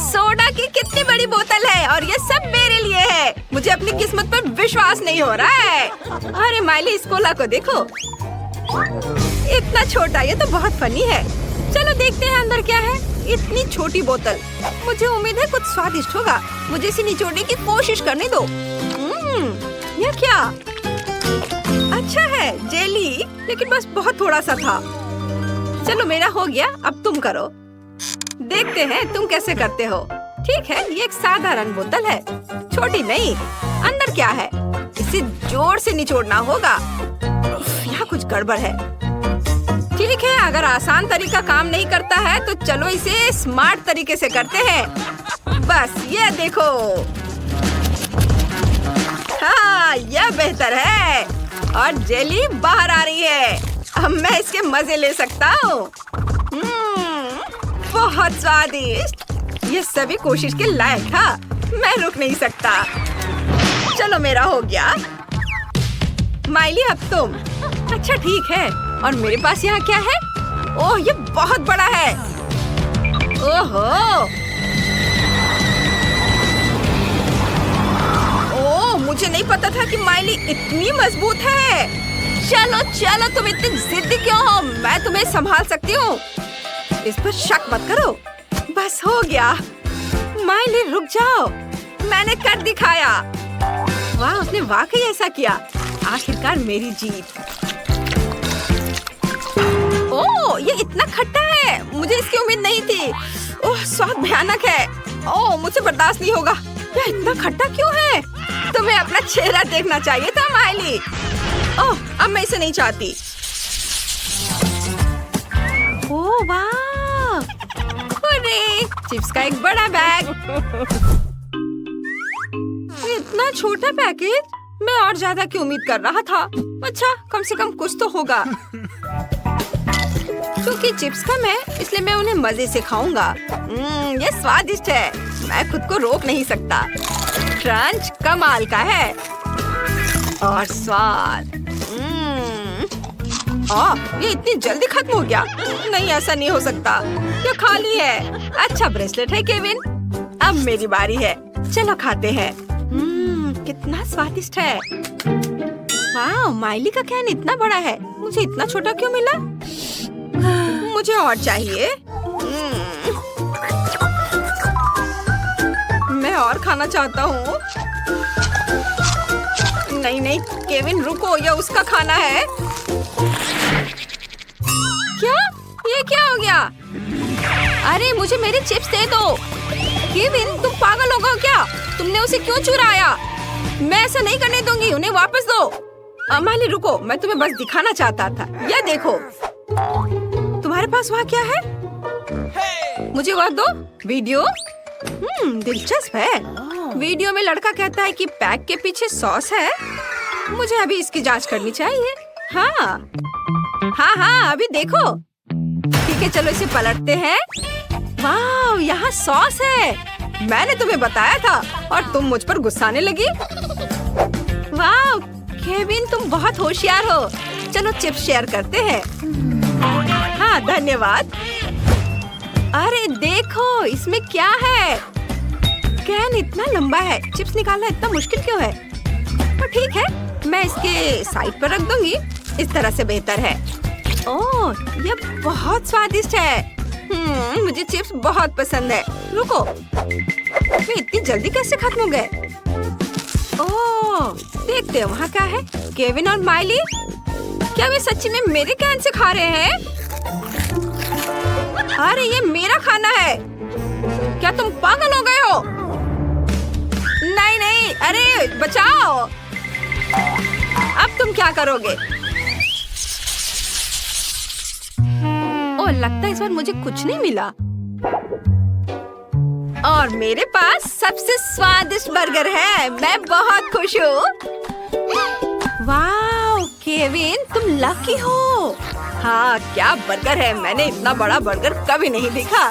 सोडा की कितनी बड़ी बोतल है और ये सब मेरे लिए है। मुझे अपनी किस्मत पर विश्वास नहीं हो रहा है। अरे माइली, इस कोला को देखो, इतना छोटा। ये तो बहुत फनी है। चलो देखते हैं अंदर क्या है। इतनी छोटी बोतल, मुझे उम्मीद है कुछ स्वादिष्ट होगा। मुझे इसे निचोड़ने की कोशिश करने दो। यह क्या? अच्छा है, जेली, लेकिन बस बहुत थोड़ा सा था। चलो मेरा हो गया, अब तुम करो। देखते हैं तुम कैसे करते हो। ठीक है, ये एक साधारण बोतल है, छोटी नहीं। अंदर क्या है? इसे जोर से निचोड़ना होगा। यहाँ कुछ गड़बड़ है। ठीक है, अगर आसान तरीका काम नहीं करता है तो चलो इसे स्मार्ट तरीके से करते हैं। बस ये देखो। हाँ, यह बेहतर है और जेली बाहर आ रही है। अब मैं इसके मजे ले सकता हूँ। बहुत स्वादिष्ट। ये सभी कोशिश के लायक था। मैं रुक नहीं सकता। चलो मेरा हो गया। माइली, अब तुम। अच्छा ठीक है, और मेरे पास यहाँ क्या है? ओह, ये बहुत बड़ा है। ओहो, ओह, मुझे नहीं पता था कि माइली इतनी मजबूत है। चलो चलो, तुम इतनी जिद्दी क्यों हो? मैं तुम्हें संभाल सकती हूँ। इस पर शक मत करो। बस हो गया। माइली रुक जाओ, मैंने कर दिखाया। वाह, उसने वाकई ऐसा किया। आखिरकार मेरी जीत। ओह, ये इतना खट्टा है। मुझे इसकी उम्मीद नहीं थी। ओह, स्वाद भयानक है। ओह, मुझे बर्दाश्त नहीं होगा। यह इतना खट्टा क्यों है? तुम्हें अपना चेहरा देखना चाहिए था माइली। ओह, अब मैं इसे नहीं चाहती। ओह वाह, अरे चिप्स का एक बड़ा बैग। इतना छोटा पैकेज, मैं और ज्यादा की उम्मीद कर रहा था। अच्छा, कम से कम कुछ तो होगा। क्योंकि चिप्स कम है, इसलिए मैं उन्हें मजे से खाऊंगा। ये स्वादिष्ट है, मैं खुद को रोक नहीं सकता। क्रंच कमाल का है और स्वाद। ये इतनी जल्दी खत्म हो गया। नहीं, ऐसा नहीं हो सकता। ये खाली है। अच्छा ब्रेसलेट है केविन। अब मेरी बारी है। चलो खाते हैं। कितना स्वादिष्ट है। वाह, माइली का कैन इतना बड़ा है, मुझे इतना छोटा क्यों मिला? मुझे और चाहिए। मैं और खाना चाहता हूँ। नहीं नहीं केविन रुको, यह उसका खाना है। क्या? ये क्या हो गया? अरे मुझे मेरे चिप्स दे दो। केविन तुम पागल हो गए क्या? तुमने उसे क्यों चुराया? मैं ऐसा नहीं करने दूंगी, उन्हें वापस दो। माली रुको, मैं तुम्हें बस दिखाना चाहता था। यह देखो, तुम्हारे पास वहाँ क्या है? मुझे वह दो। वीडियो? दिलचस्प है। वीडियो में लड़का कहता है कि पैक के पीछे सॉस है। मुझे अभी इसकी जांच करनी चाहिए। हाँ हाँ अभी देखो। ठीक है चलो इसे पलटते हैं। वाह, यहाँ सॉस है। मैंने तुम्हें बताया था और तुम मुझ पर गुस्साने लगी। वाह केविन तुम बहुत होशियार हो। चलो चिप्स शेयर करते हैं। हाँ धन्यवाद। अरे देखो इसमें क्या है? कैन इतना लंबा है, चिप्स निकालना इतना मुश्किल क्यों है? तो ठीक है, मैं इसके साइड पर रख दूंगी। इस तरह से बेहतर है। ओह, यह बहुत स्वादिष्ट है। मुझे चिप्स बहुत पसंद है। रुको, वे इतनी जल्दी कैसे खत्म हो गए? ओह, देखते हैं वहाँ क्या है। केविन और माइली, क्या वे सच्ची में मेरे कैन से खा रहे हैं? अरे ये मेरा खाना है। क्या तुम पागल हो गए हो? नहीं नहीं, अरे बचाओ। अब तुम क्या करोगे? ओह, लगता है इस बार मुझे कुछ नहीं मिला। और मेरे पास सबसे स्वादिष्ट बर्गर है। मैं बहुत खुश हूँ। वाह केविन तुम लकी हो। हाँ क्या बर्गर है, मैंने इतना बड़ा बर्गर कभी नहीं देखा।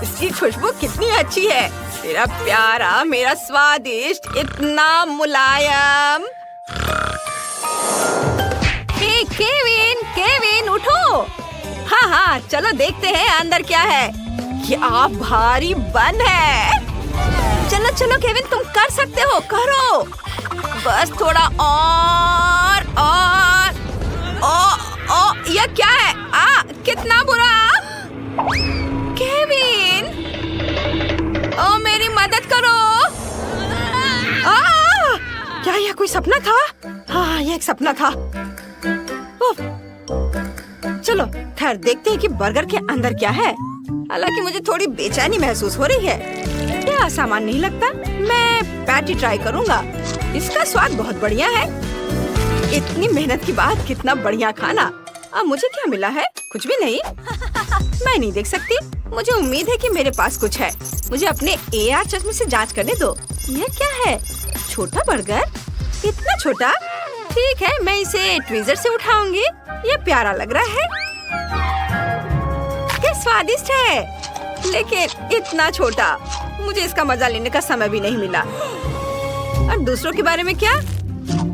इसकी खुशबू कितनी अच्छी है। तेरा प्यारा, मेरा स्वादिष्ट, इतना मुलायम। हे केविन, केविन उठो। हाँ हाँ चलो देखते हैं अंदर क्या है। क्या भारी बन है। चलो चलो केविन तुम कर सकते हो, करो। बस थोड़ा और। यह क्या है? कितना बुरा। केविन, ओ मेरी मदद करो। क्या यह कोई सपना था? हाँ यह एक सपना था। चलो खैर देखते हैं कि बर्गर के अंदर क्या है। हालांकि मुझे थोड़ी बेचैनी महसूस हो रही है। यह आसान नहीं लगता। मैं पैटी ट्राई करूंगा। इसका स्वाद बहुत बढ़िया है। इतनी मेहनत के बाद कितना बढ़िया खाना। अब मुझे क्या मिला है? कुछ भी नहीं। मैं नहीं देख सकती। मुझे उम्मीद है कि मेरे पास कुछ है। मुझे अपने AR चश्मे से जांच करने दो। यह क्या है? छोटा बर्गर? इतना छोटा? ठीक है, मैं इसे ट्विज़र से उठाऊंगी। ये प्यारा लग रहा है। ये स्वादिष्ट है, लेकिन इतना छोटा। मुझे इसका मजा लेने का समय भी नहीं मिला। और दूसरों के बारे में क्या?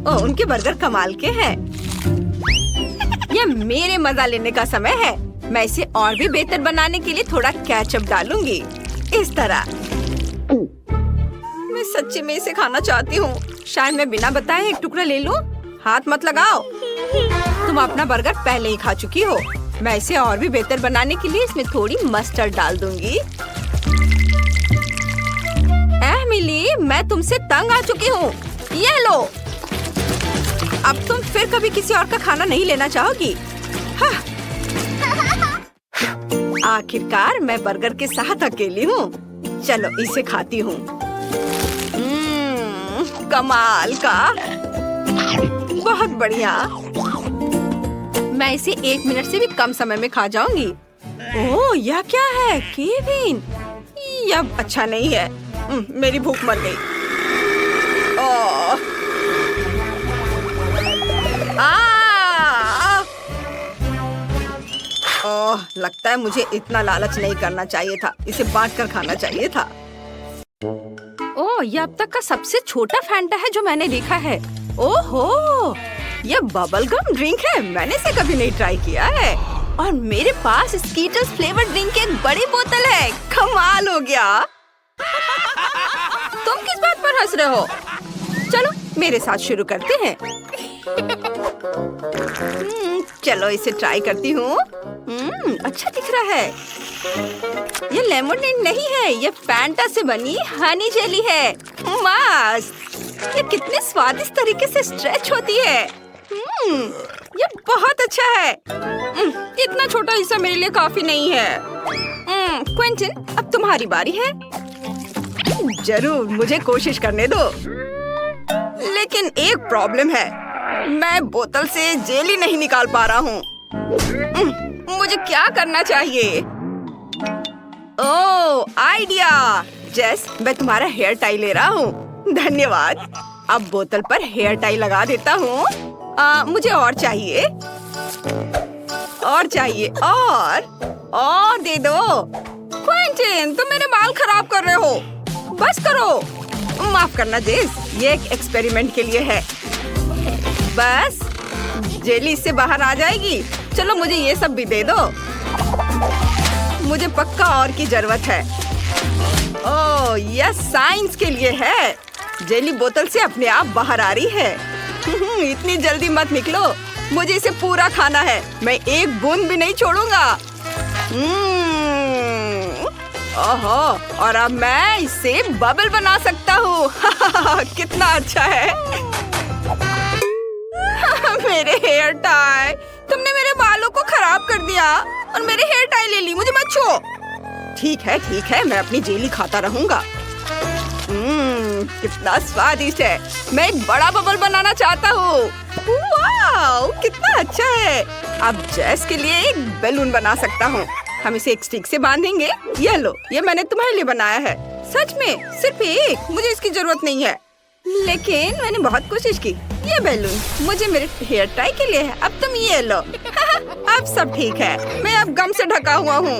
ओह, उनके बर्गर कमाल के हैं। यह मेरे मजा लेने का समय है। मैं इसे और भी बेहतर बनाने के लिए थोड़ा केचप डालूंगी। इस तरह। मैं सच्ची में इसे खाना चाहती हूँ। शायद मैं बिना बताए एक टुकड़ा ले लूं। हाथ मत लगाओ। तुम अपना बर्गर पहले ही खा चुकी हो। मैं इसे और भी बेहतर बनाने के लिए इसमें थोड़ी मस्टर्ड डाल दूंगी। मिली, मैं तुमसे तंग आ चुकी हूँ। ये लो। अब तुम फिर कभी किसी और का खाना नहीं लेना चाहोगी। हाँ। आखिरकार मैं बर्गर के साथ अकेली हूँ। चलो इसे खाती हूँ। कमाल का, बहुत बढ़िया। मैं इसे 1 मिनट से भी कम समय में खा जाऊंगी। ओह, यह क्या है केविन? यह अच्छा नहीं है। मेरी भूख मर गई। ओह, लगता है मुझे इतना लालच नहीं करना चाहिए था। इसे बांटकर खाना चाहिए था। ओह, यह अब तक का सबसे छोटा फैंटा है जो मैंने देखा है। ओहो, यह बबल गम ड्रिंक है। मैंने इसे कभी नहीं ट्राई किया है। और मेरे पास स्कीटर्स फ्लेवर ड्रिंक की एक बड़ी बोतल है। कमाल हो गया। तुम किस बात पर हंस रहे हो? चलो मेरे साथ शुरू करते हैं। चलो इसे ट्राई करती हूँ। अच्छा दिख रहा है। ये लेमोनेड नहीं है, ये फैंटा से बनी हनी जेली है। मस्त! ये कितने स्वादिष्ट तरीके से स्ट्रेच होती है। ये बहुत अच्छा है। इतना छोटा हिस्सा मेरे लिए काफी नहीं है। क्विंटन, अब तुम्हारी बारी है। जरूर, मुझे कोशिश करने दो। लेकिन एक प्रॉब्लम है, मैं बोतल से जेली नहीं निकाल पा रहा हूँ। मुझे क्या करना चाहिए? ओह, आइडिया! जेस, मैं तुम्हारा हेयर टाई ले रहा हूँ। धन्यवाद। अब बोतल पर हेयर टाई लगा देता हूँ। मुझे और चाहिए, और चाहिए, और दे दो। क्विंटन, तुम मेरे बाल खराब कर रहे हो। बस करो। माफ करना जेस, ये एक एक्सपेरिमेंट के लिए है। बस जेली इससे बाहर आ जाएगी। चलो मुझे ये सब भी दे दो। मुझे पक्का और की जरूरत है। ओह, यह साइंस के लिए है। जेली बोतल से अपने आप बाहर आ रही है। इतनी जल्दी मत निकलो, मुझे इसे पूरा खाना है। मैं एक बूंद भी नहीं छोड़ूंगा। ओहो, और अब मैं इससे बबल बना सकता हूँ। कितना अच्छा है। मेरे हेयर टाई, तुमने मेरे बालों को खराब कर दिया और मेरे हेयर टाई ले ली। मुझे मत छो। ठीक है, मैं अपनी जेली खाता रहूंगा। कितना स्वादिष्ट है। मैं एक बड़ा बबल बनाना चाहता हूँ। वाओ, कितना अच्छा है। अब जेस के लिए एक बैलून बना सकता हूँ। हम इसे एक स्टिक से बांधेंगे। ये लो, ये मैंने तुम्हारे लिए बनाया है। सच में? सिर्फ एक? मुझे इसकी जरूरत नहीं है। लेकिन मैंने बहुत कोशिश की। ये बैलून मुझे मेरे हेयर टाई के लिए है। अब तुम ये लो। अब सब ठीक है। मैं अब गम से ढका हुआ हूँ।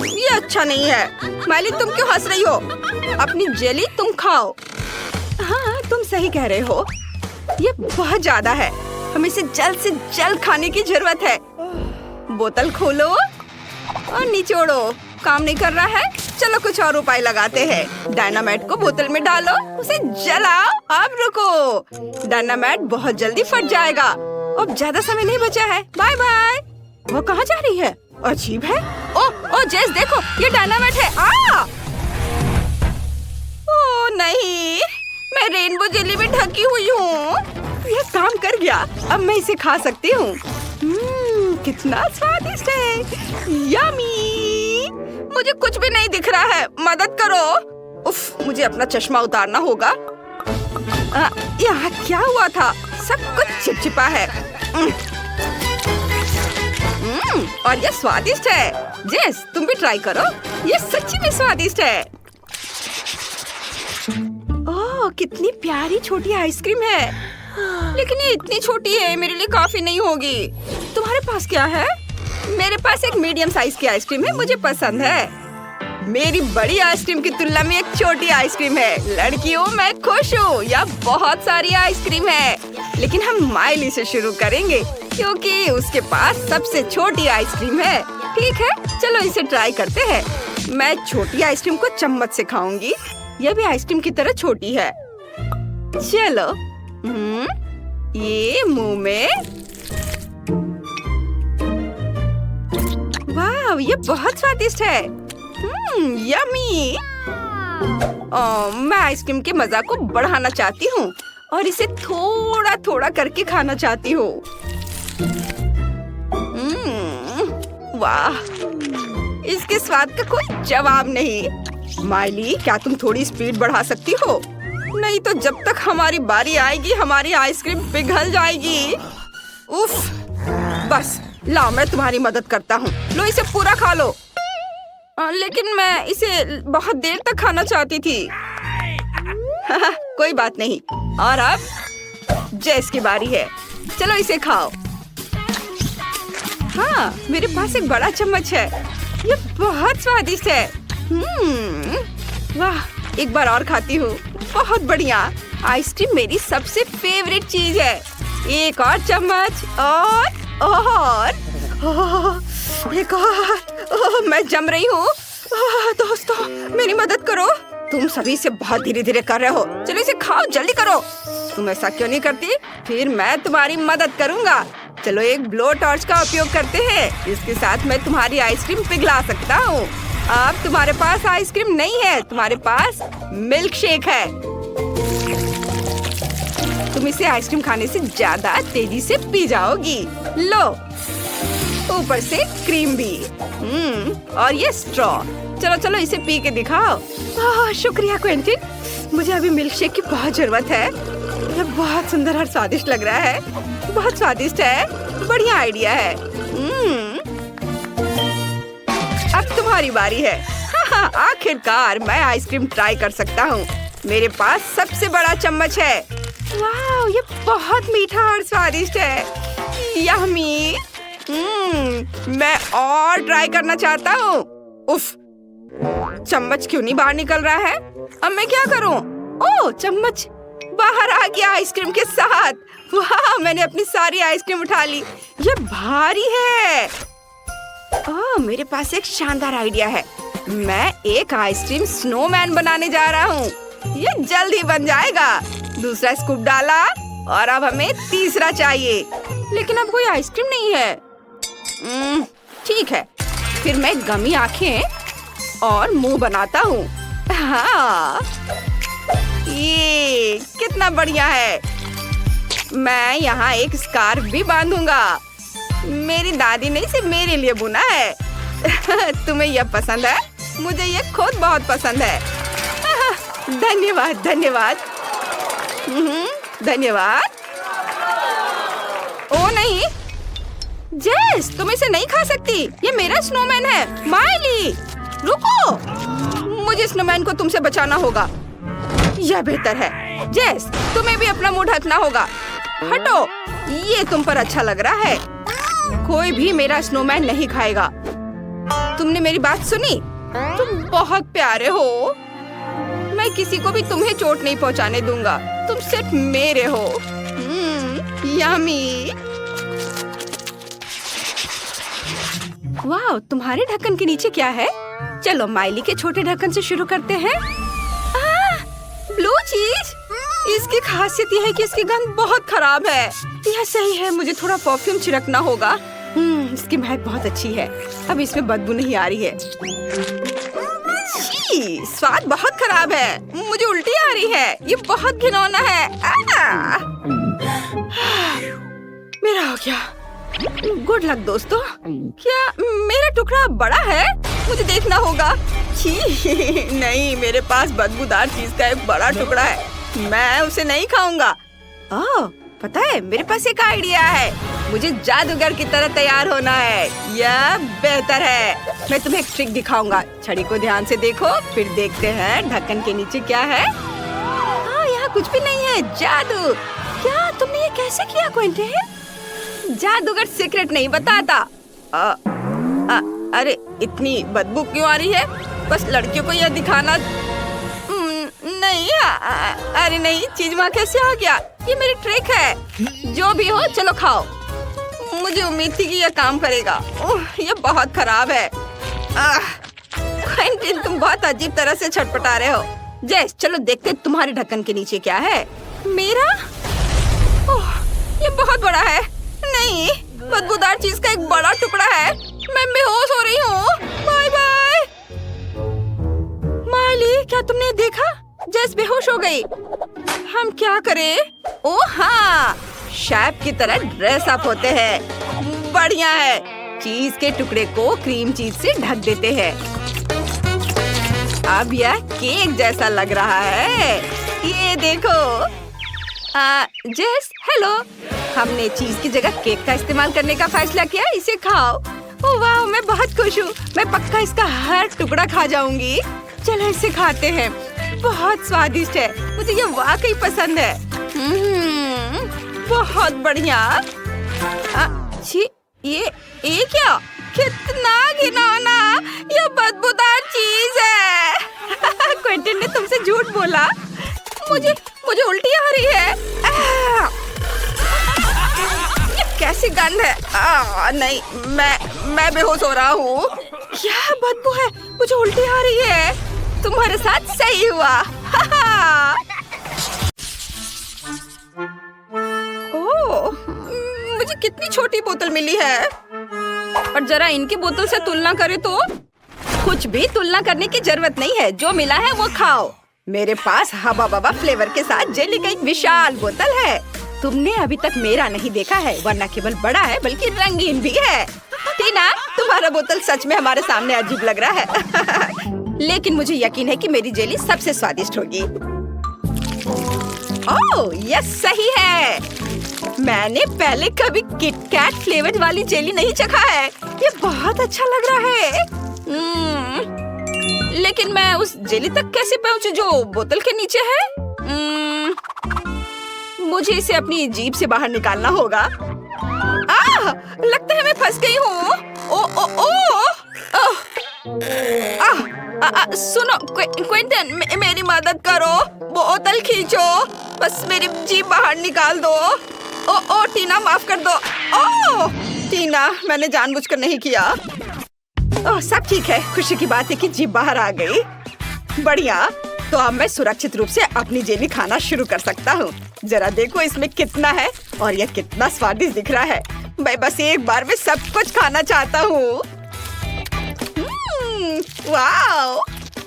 ये अच्छा नहीं है। माइली, तुम क्यों हंस रही हो? अपनी जेली तुम खाओ। हाँ, तुम सही कह रहे हो। ये बहुत ज्यादा है। हमें इसे जल्द से जल्द खाने की जरूरत है। बोतल खोलो और निचोड़ो। काम नहीं कर रहा है? चलो कुछ और उपाय लगाते हैं। डायनामाइट को बोतल में डालो, उसे जलाओ। अब रुको, डायनामाइट बहुत जल्दी फट जाएगा। अब ज्यादा समय नहीं बचा है। Bye bye. वो कहाँ जा रही है? अजीब है। ओ जेस, देखो, ये डायनामाइट है। ओ नहीं, मैं रेनबो जेली में ढकी हुई हूँ। ये काम कर गया। अब मैं इसे खा सकती हूँ। कितना स्वादिष्ट है। यम्मी। मुझे कुछ भी नहीं दिख रहा है। मदद करो। उफ, मुझे अपना चश्मा उतारना होगा। यहाँ क्या हुआ था? सब कुछ चिपचिपा है। और ये स्वादिष्ट है। जेस, तुम भी ट्राई करो। ये सच्ची में स्वादिष्ट है। ओह, कितनी प्यारी छोटी आइसक्रीम है। लेकिन ये इतनी छोटी है, मेरे लिए काफी नहीं होगी। तुम्हारे पास क्या है? मेरे पास एक मीडियम साइज की आइसक्रीम है। मुझे पसंद है। मेरी बड़ी आइसक्रीम की तुलना में एक छोटी आइसक्रीम है। लड़कियों, मैं खुश हूँ। यहाँ बहुत सारी आइसक्रीम है। लेकिन हम माइली से शुरू करेंगे क्योंकि उसके पास सबसे छोटी आइसक्रीम है। ठीक है, चलो इसे ट्राई करते हैं। मैं छोटी आइसक्रीम को चम्मच से खाऊंगी। यह भी आइसक्रीम की तरह छोटी है। चलो, ये मुंह में। वाह, ये बहुत स्वादिष्ट है। यम्मी। मैं आइसक्रीम के मजा को बढ़ाना चाहती हूँ और इसे थोड़ा थोड़ा करके खाना चाहती हूँ। वाह, इसके स्वाद का कोई जवाब नहीं। माइली, क्या तुम थोड़ी स्पीड बढ़ा सकती हो? नहीं तो जब तक हमारी बारी आएगी हमारी आइसक्रीम पिघल जाएगी। उफ, बस लाओ, मैं तुम्हारी मदद करता हूँ। लो, इसे पूरा खा लो। लेकिन मैं इसे बहुत देर तक खाना चाहती थी। कोई बात नहीं। और अब जेस की बारी है। चलो इसे खाओ। हाँ, मेरे पास एक बड़ा चम्मच है। ये बहुत स्वादिष्ट है। वाह, एक बार और खाती हूँ। बहुत बढ़िया। आइसक्रीम मेरी सबसे फेवरेट चीज है। एक और चम्मच। और एक और। मैं जम रही हूँ। दोस्तों, मेरी मदद करो। तुम सभी से बहुत धीरे धीरे कर रहे हो। चलो इसे खाओ, जल्दी करो। तुम ऐसा क्यों नहीं करती? फिर मैं तुम्हारी मदद करूँगा। चलो एक ब्लो टॉर्च का उपयोग करते हैं। इसके साथ मैं तुम्हारी आइसक्रीम पिघला सकता हूँ। अब तुम्हारे पास आइसक्रीम नहीं है, तुम्हारे पास मिल्क शेक है। तुम इसे आइसक्रीम खाने से ज्यादा तेजी से पी जाओगी। लो, ऊपर से क्रीम भी। और ये स्ट्रॉ। चलो चलो इसे पी के दिखाओ। शुक्रिया क्विंटिन, मुझे अभी मिल्क शेक की बहुत जरूरत है। ये बहुत सुंदर और स्वादिष्ट लग रहा है। बहुत स्वादिष्ट है, बढ़िया आइडिया है। अब तुम्हारी बारी है। आखिरकार मैं आइसक्रीम ट्राई कर सकता हूँ। मेरे पास सबसे बड़ा चम्मच है। वाह, ये बहुत मीठा और स्वादिष्ट है। यम्मी। मैं और ट्राई करना चाहता हूँ। उफ, चम्मच क्यों नहीं बाहर निकल रहा है? अब मैं क्या करूँ? ओह, चम्मच बाहर आ गया आइसक्रीम के साथ। वाह, मैंने अपनी सारी आइसक्रीम उठा ली। ये भारी है। ओह, मेरे पास एक शानदार आइडिया है। मैं एक आइसक्रीम स्नोमैन बनाने जा रहा हूँ। ये जल्द ही बन जाएगा। दूसरा स्कूप डाला और अब हमें तीसरा चाहिए, लेकिन अब कोई आइसक्रीम नहीं है। ठीक है, फिर मैं गमी आंखें और मुंह बनाता हूँ। हाँ, ये कितना बढ़िया है। मैं यहाँ एक स्कार्फ भी बांधूंगा। मेरी दादी ने इसे मेरे लिए बुना है। तुम्हें यह पसंद है? मुझे यह खुद बहुत पसंद है। धन्यवाद धन्यवाद। धन्यवाद। ओ नहीं, जेस, तुम इसे नहीं खा सकती। ये मेरा स्नोमैन है। माइली, रुको, मुझे स्नोमैन को तुमसे बचाना होगा। यह बेहतर है। जेस, तुम्हें भी अपना मुंह ढकना होगा। हटो, ये तुम पर अच्छा लग रहा है। कोई भी मेरा स्नोमैन नहीं खाएगा। तुमने मेरी बात सुनी? तुम बहुत प्यारे हो। मैं किसी को भी तुम्हें चोट नहीं पहुंचाने दूंगा। तुम सिर्फ मेरे हो। यम्मी। वाह, तुम्हारे ढक्कन के नीचे क्या है? चलो माइली के छोटे ढक्कन से शुरू करते हैं। ब्लू चीज। इसकी खासियत यह है कि इसकी गंध बहुत खराब है। यह सही है, मुझे थोड़ा परफ्यूम छिड़कना होगा। इसकी महक बहुत अच्छी है। अब इसमें बदबू नहीं आ रही है। छी, स्वाद बहुत खराब है। मुझे उल्टी आ रही है। ये बहुत घिनौना है। मेरा हो गया। गुड लक दोस्तों। क्या मेरा टुकड़ा बड़ा है? मुझे देखना होगा। छी, नहीं, मेरे पास बदबूदार चीज का एक बड़ा टुकड़ा है। मैं उसे नहीं खाऊंगा। ओह, पता है, मेरे पास एक आइडिया है। मुझे जादूगर की तरह तैयार होना है। यह बेहतर है। मैं तुम्हें एक ट्रिक दिखाऊंगा। छड़ी को ध्यान से देखो, फिर देखते हैं ढक्कन के नीचे क्या है। हाँ, यहाँ कुछ भी नहीं है। जादू। क्या तुमने ये कैसे किया क्विंटिन? जादूगर सीक्रेट नहीं बताता। अरे, इतनी बदबू क्यों आ रही है? बस लड़कियों को यह दिखाना नहीं। अरे नहीं, चीज वहाँ कैसे आ गया? ये मेरी ट्रिक है। जो भी हो, चलो खाओ। मुझे उम्मीद थी कि यह काम करेगा। ये बहुत खराब है। क्विंटिन, तुम बहुत अजीब तरह से छटपटा रहे हो। जेस, चलो देखते तुम्हारे ढक्कन के नीचे क्या है। मेरा? ओह, ये बहुत बड़ा है। नहीं, बदबूदार चीज का एक बड़ा टुकड़ा है। मैं बेहोश हो रही हूँ। Bye bye. माइली, क्या तुमने देखा? जेस बेहोश हो गई। हम क्या करें? ओह हाँ, शेफ की तरह ड्रेस अप होते हैं। बढ़िया है। चीज के टुकड़े को क्रीम चीज से ढक देते हैं। अब यह केक जैसा लग रहा है। ये देखो। जेस, हेलो। हमने चीज की जगह केक का इस्तेमाल करने का फैसला किया। इसे खाओ। ओह वाह, मैं बहुत खुश हूँ। मैं पक्का इसका हर टुकड़ा खा जाऊंगी। चलो इसे खाते हैं। बहुत स्वादिष्ट है। मुझे ये वाकई पसंद है। बहुत बढ़िया। ये क्या? कितना घिनौना। ये बदबूदार चीज है। क्विंटिन ने तुमसे झूठ बोला। मुझे उल्टी आ रही है। ये कैसी गंध है? नहीं, मैं बेहोश हो रहा हूँ। क्या बदबू है? मुझे उल्टी आ रही है। तुम्हारे साथ सही हुआ। ओह, मुझे कितनी छोटी बोतल मिली है। और जरा इनकी बोतल से तुलना करें तो कुछ भी तुलना करने की जरूरत नहीं है। जो मिला है वो खाओ। मेरे पास हबा बबा फ्लेवर के साथ जेली का एक विशाल बोतल है। तुमने अभी तक मेरा नहीं देखा है, वरना केवल बड़ा है बल्कि रंगीन भी है। टीना, तुम्हारा बोतल सच में हमारे सामने अजीब लग रहा है। लेकिन मुझे यकीन है कि मेरी जेली सबसे स्वादिष्ट होगी। ओह, यह सही है। मैंने पहले कभी किटकैट फ्लेवर वाली जेली नहीं चखा है। ये बहुत अच्छा लग रहा है। लेकिन मैं उस जेली तक कैसे पहुंचूं जो बोतल के नीचे है? मुझे इसे अपनी जीभ से बाहर निकालना होगा। लगता है मैं फंस गई हूँ। सुनो क्विंटन, मेरी मदद करो। बोतल खींचो, बस मेरी जीभ बाहर निकाल दो। ओ टीना, माफ कर दो। टीना, मैंने जानबूझकर नहीं किया। सब ठीक है। खुशी की बात है कि जीभ बाहर आ गई। बढ़िया, तो अब मैं सुरक्षित रूप से अपनी जेली खाना शुरू कर सकता हूँ। जरा देखो इसमें कितना है और यह कितना स्वादिष्ट दिख रहा है। मैं बस एक बार में सब कुछ खाना चाहता हूँ। वाओ!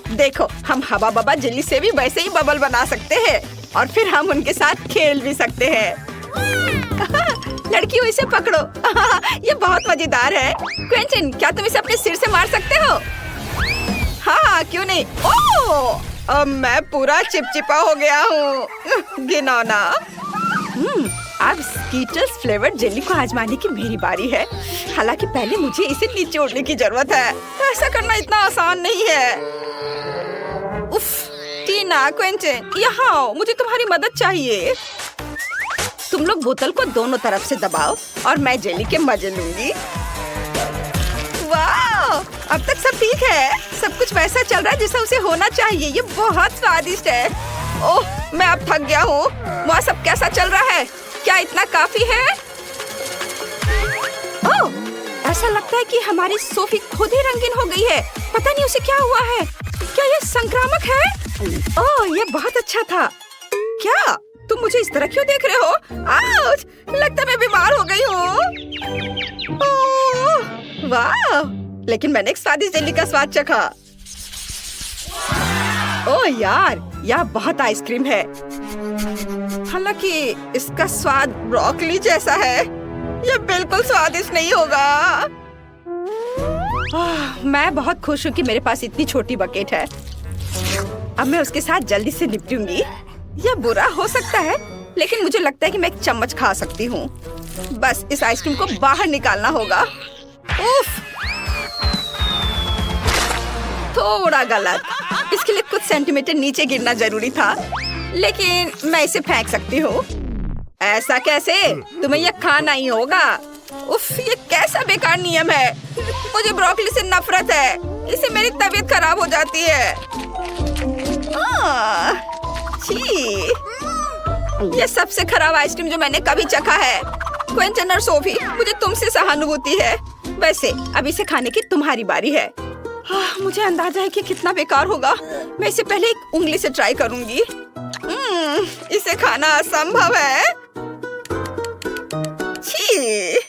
देखो, हम हवा बबा जेली से भी वैसे ही बबल बना सकते हैं और फिर हम उनके साथ खेल भी सकते हैं। लड़कियों, इसे पकड़ो। ये बहुत मजेदार है। क्विंटन, क्या तुम इसे अपने सिर से मार सकते हो? हाँ, क्यों नहीं। अब मैं पूरा चिपचिपा हो गया हूँ। घिनौना। अब स्कीटर्स फ्लेवर्ड जेली को आजमाने की मेरी बारी है। हालांकि पहले मुझे इसे निचोड़ने की जरूरत है। ऐसा करना इतना आसान नहीं है। उफ, टीना, क्विंटन, यहाँ आओ, मुझे तुम्हारी मदद चाहिए। तुम लोग बोतल को दोनों तरफ से दबाओ और मैं जेली के मजे लूंगी। वाह! अब तक सब ठीक है। सब कुछ वैसा चल रहा है जैसा उसे होना चाहिए। ये बहुत स्वादिष्ट है। ओह, मैं अब थक गया हूँ। वहाँ सब कैसा चल रहा है? क्या इतना काफी है? ओह, ऐसा लगता है कि हमारी सोफी खुद ही रंगीन हो गई है। पता नहीं उसे क्या हुआ है। क्या ये संक्रामक है? ओह, ये बहुत अच्छा था। क्या तुम मुझे इस तरह क्यों देख रहे हो? आउच! लगता है मैं बीमार हो गई हूँ। वाह! लेकिन मैंने एक स्वादिष्ट जेली का स्वाद चखा। ओह यार, यह बहुत आइसक्रीम है। हालांकि इसका स्वाद ब्रोकली जैसा है। यह बिल्कुल स्वादिष्ट नहीं होगा। मैं बहुत खुश हूँ कि मेरे पास इतनी छोटी बकेट है। अब मैं उसके साथ जल्दी से निपटूंगी। यह बुरा हो सकता है, लेकिन मुझे लगता है कि मैं एक चम्मच खा सकती हूँ। बस इस आइसक्रीम को बाहर निकालना होगा। उफ! थोड़ा गलत। इसके लिए कुछ सेंटीमीटर नीचे गिरना जरूरी था, लेकिन मैं इसे फेंक सकती हूँ। ऐसा कैसे? तुम्हें यह खाना ही होगा। उफ, ये कैसा बेकार नियम है। मुझे ब्रोकली से नफरत है। इससे मेरी तबीयत खराब हो जाती है। छी! ये सबसे खराब आइसक्रीम जो मैंने कभी चखा है। क्विंटन और सोफी, मुझे तुमसे सहानुभूति है। वैसे अब इसे खाने की तुम्हारी बारी है। मुझे अंदाजा है कि कितना बेकार होगा। मैं इसे पहले एक उंगली से ट्राई करूंगी। इसे खाना असंभव है। छी!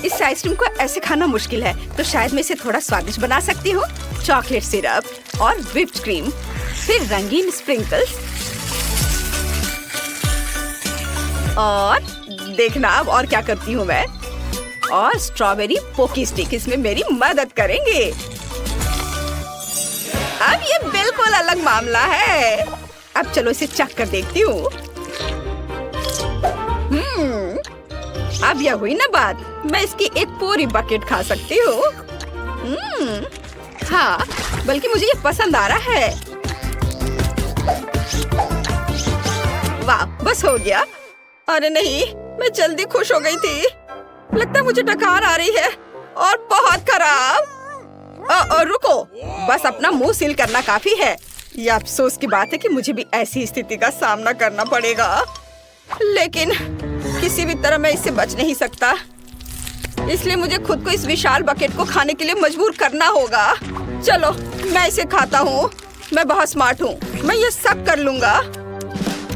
इस आइसक्रीम को ऐसे खाना मुश्किल है, तो शायद मैं इसे थोड़ा स्वादिष्ट बना सकती हूँ। चॉकलेट सिरप और व्हिप्ड क्रीम, फिर रंगीन स्प्रिंकल्स, और देखना अब और क्या करती हूँ मैं। और स्ट्रॉबेरी पोकी स्टिक इसमें मेरी मदद करेंगे। अब ये बिल्कुल अलग मामला है। अब चलो इसे चख कर देखती हूँ। अब यह हुई ना बात। मैं इसकी एक पूरी बकेट खा सकती हूँ। हाँ, बल्कि मुझे ये पसंद आ रहा है। वाह, बस हो गया। अरे नहीं, मैं जल्दी खुश हो गई थी। लगता है मुझे डकार आ रही है और बहुत खराब। रुको, बस अपना मुंह सील करना काफी है। यह अफसोस की बात है कि मुझे भी ऐसी स्थिति का सामना करना पड़ेगा, लेकिन किसी भी तरह मैं इससे बच नहीं सकता। इसलिए मुझे खुद को इस विशाल बकेट को खाने के लिए मजबूर करना होगा। चलो, मैं इसे खाता हूँ। मैं बहुत स्मार्ट हूँ। मैं ये सब कर लूँगा।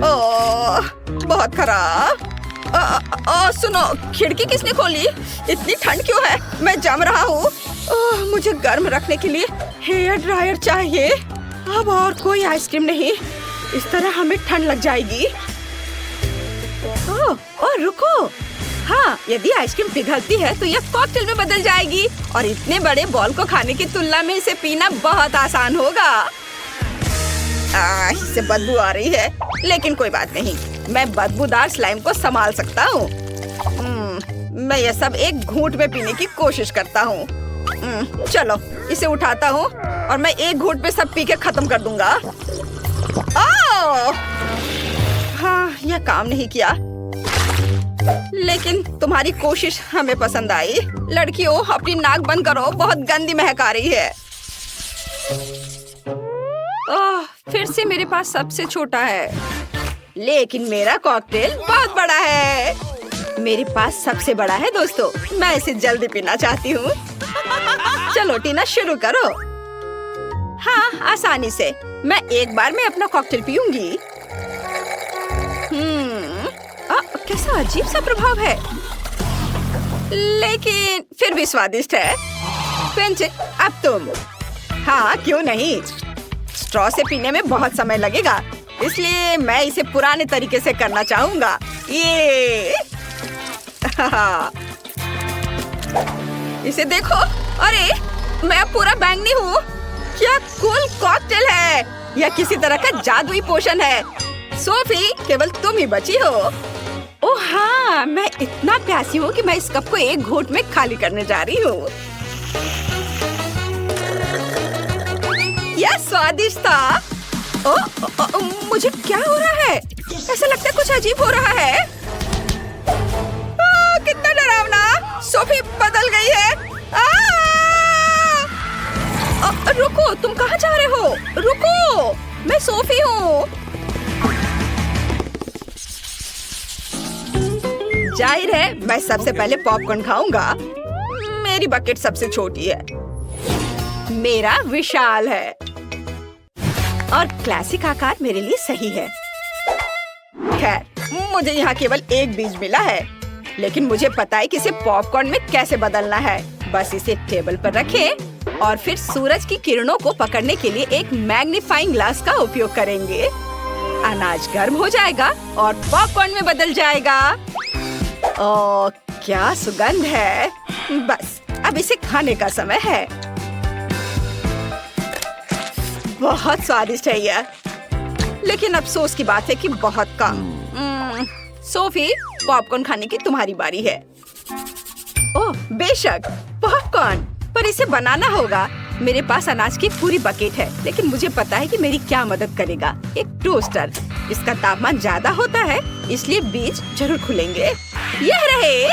ओह, बहुत खराब। सुनो, खिड़की किसने खोली? इतनी ठंड क्यों है? मैं जम रहा हूँ। मुझे गर्म रखने के लिए हेयर ड्रायर चाहिए। अब और कोई आइसक्रीम नहीं, इस तरह हमें ठंड लग जाएगी। ओह रुको, हाँ, यदि आइसक्रीम पिघलती है तो यह कॉकटेल में बदल जाएगी और इतने बड़े बॉल को खाने की तुलना में इसे पीना बहुत आसान होगा। इससे बदबू आ रही है, लेकिन कोई बात नहीं, मैं बदबूदार स्लाइम को संभाल सकता हूँ। मैं यह सब एक घूंट में पीने की कोशिश करता हूँ। चलो इसे उठाता हूँ और मैं एक घूंट में सब पी के खत्म कर दूंगा। हाँ, यह काम नहीं किया, लेकिन तुम्हारी कोशिश हमें पसंद आई। लड़कियों, अपनी नाक बंद करो, बहुत गंदी महक आ रही है। फिर से मेरे पास सबसे छोटा है, लेकिन मेरा कॉकटेल बहुत बड़ा है। मेरे पास सबसे बड़ा है दोस्तों, मैं इसे जल्दी पीना चाहती हूँ। चलो टीना, शुरू करो। हाँ, आसानी से। मैं एक बार में अपना कॉकटेल पीऊंगी। कैसा अजीब सा प्रभाव है, लेकिन फिर भी स्वादिष्ट है। क्विंटन, अब तुम। हाँ, क्यों नहीं। स्ट्रॉ से पीने में बहुत समय लगेगा, इसलिए मैं इसे पुराने तरीके से करना चाहूंगा। ये इसे देखो, अरे मैं पूरा बैंगनी हूँ। क्या कूल कॉकटेल है, यह किसी तरह का जादुई पोषण है। सोफी, केवल तुम ही बची हो। ओह हाँ, मैं इतना प्यासी हूँ कि मैं इस कप को एक घूंट में खाली करने जा रही हूँ। यह स्वादिष्ट था। मुझे क्या हो रहा है? ऐसा लगता है कुछ अजीब हो रहा है। कितना डरावना। सोफी बदल गई है। रुको, तुम कहाँ जा रहे हो? रुको, मैं सोफी हूँ। जाहिर है मैं सबसे पहले पॉपकॉर्न खाऊंगा। मेरी बकेट सबसे छोटी है, मेरा विशाल है और क्लासिक आकार मेरे लिए सही है। खैर, मुझे यहाँ केवल एक बीज मिला है, लेकिन मुझे पता है कि इसे पॉपकॉर्न में कैसे बदलना है। बस इसे टेबल पर रखें और फिर सूरज की किरणों को पकड़ने के लिए एक मैग्नीफाइंग ग्लास का उपयोग करेंगे। अनाज गर्म हो जाएगा और पॉपकॉर्न में बदल जाएगा। ओह, क्या सुगंध है। बस अब इसे खाने का समय है। बहुत स्वादिष्ट है यह, लेकिन अफसोस की बात है कि बहुत कम। सोफी, पॉपकॉर्न खाने की तुम्हारी बारी है। ओह बेशक, पॉपकॉर्न, पर इसे बनाना होगा। मेरे पास अनाज की पूरी बकेट है, लेकिन मुझे पता है कि मेरी क्या मदद करेगा। एक टोस्टर। इसका तापमान ज्यादा होता है, इसलिए बीज जरूर खुलेंगे। यह रहे।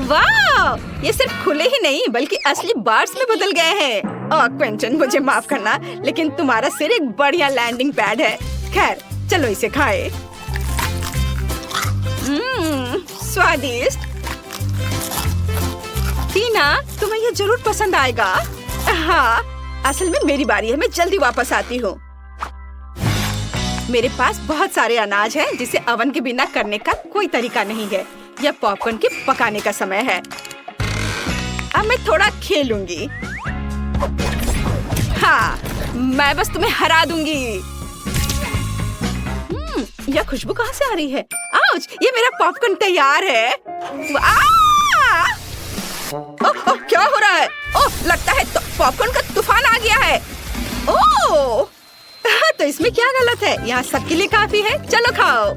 वाह, ये सिर्फ खुले ही नहीं बल्कि असली बार्स में बदल गए हैं। क्विंटन, मुझे माफ करना, लेकिन तुम्हारा सिर एक बढ़िया लैंडिंग पैड है। खैर, चलो इसे खाएं। स्वादिष्ट। टीना, तुम्हें ये जरूर पसंद आएगा। हाँ, असल में मेरी बारी है, मैं जल्दी वापस आती हूँ। मेरे पास बहुत सारे अनाज हैं जिसे ओवन के बिना करने का कोई तरीका नहीं है। यह पॉपकॉर्न के पकाने का समय है। अब मैं थोड़ा खेलूंगी। हाँ, मैं बस तुम्हें हरा दूंगी। यह खुशबू कहाँ से आ रही है? आउच, ये मेरा पॉपकॉर्न तैयार है। ओह, क्या हो रहा है? ओह, लगता है तो पॉपकॉर्न का तूफान आ गया है। ओह, तो इसमें क्या गलत है? यहाँ सबके लिए काफी है। चलो खाओ।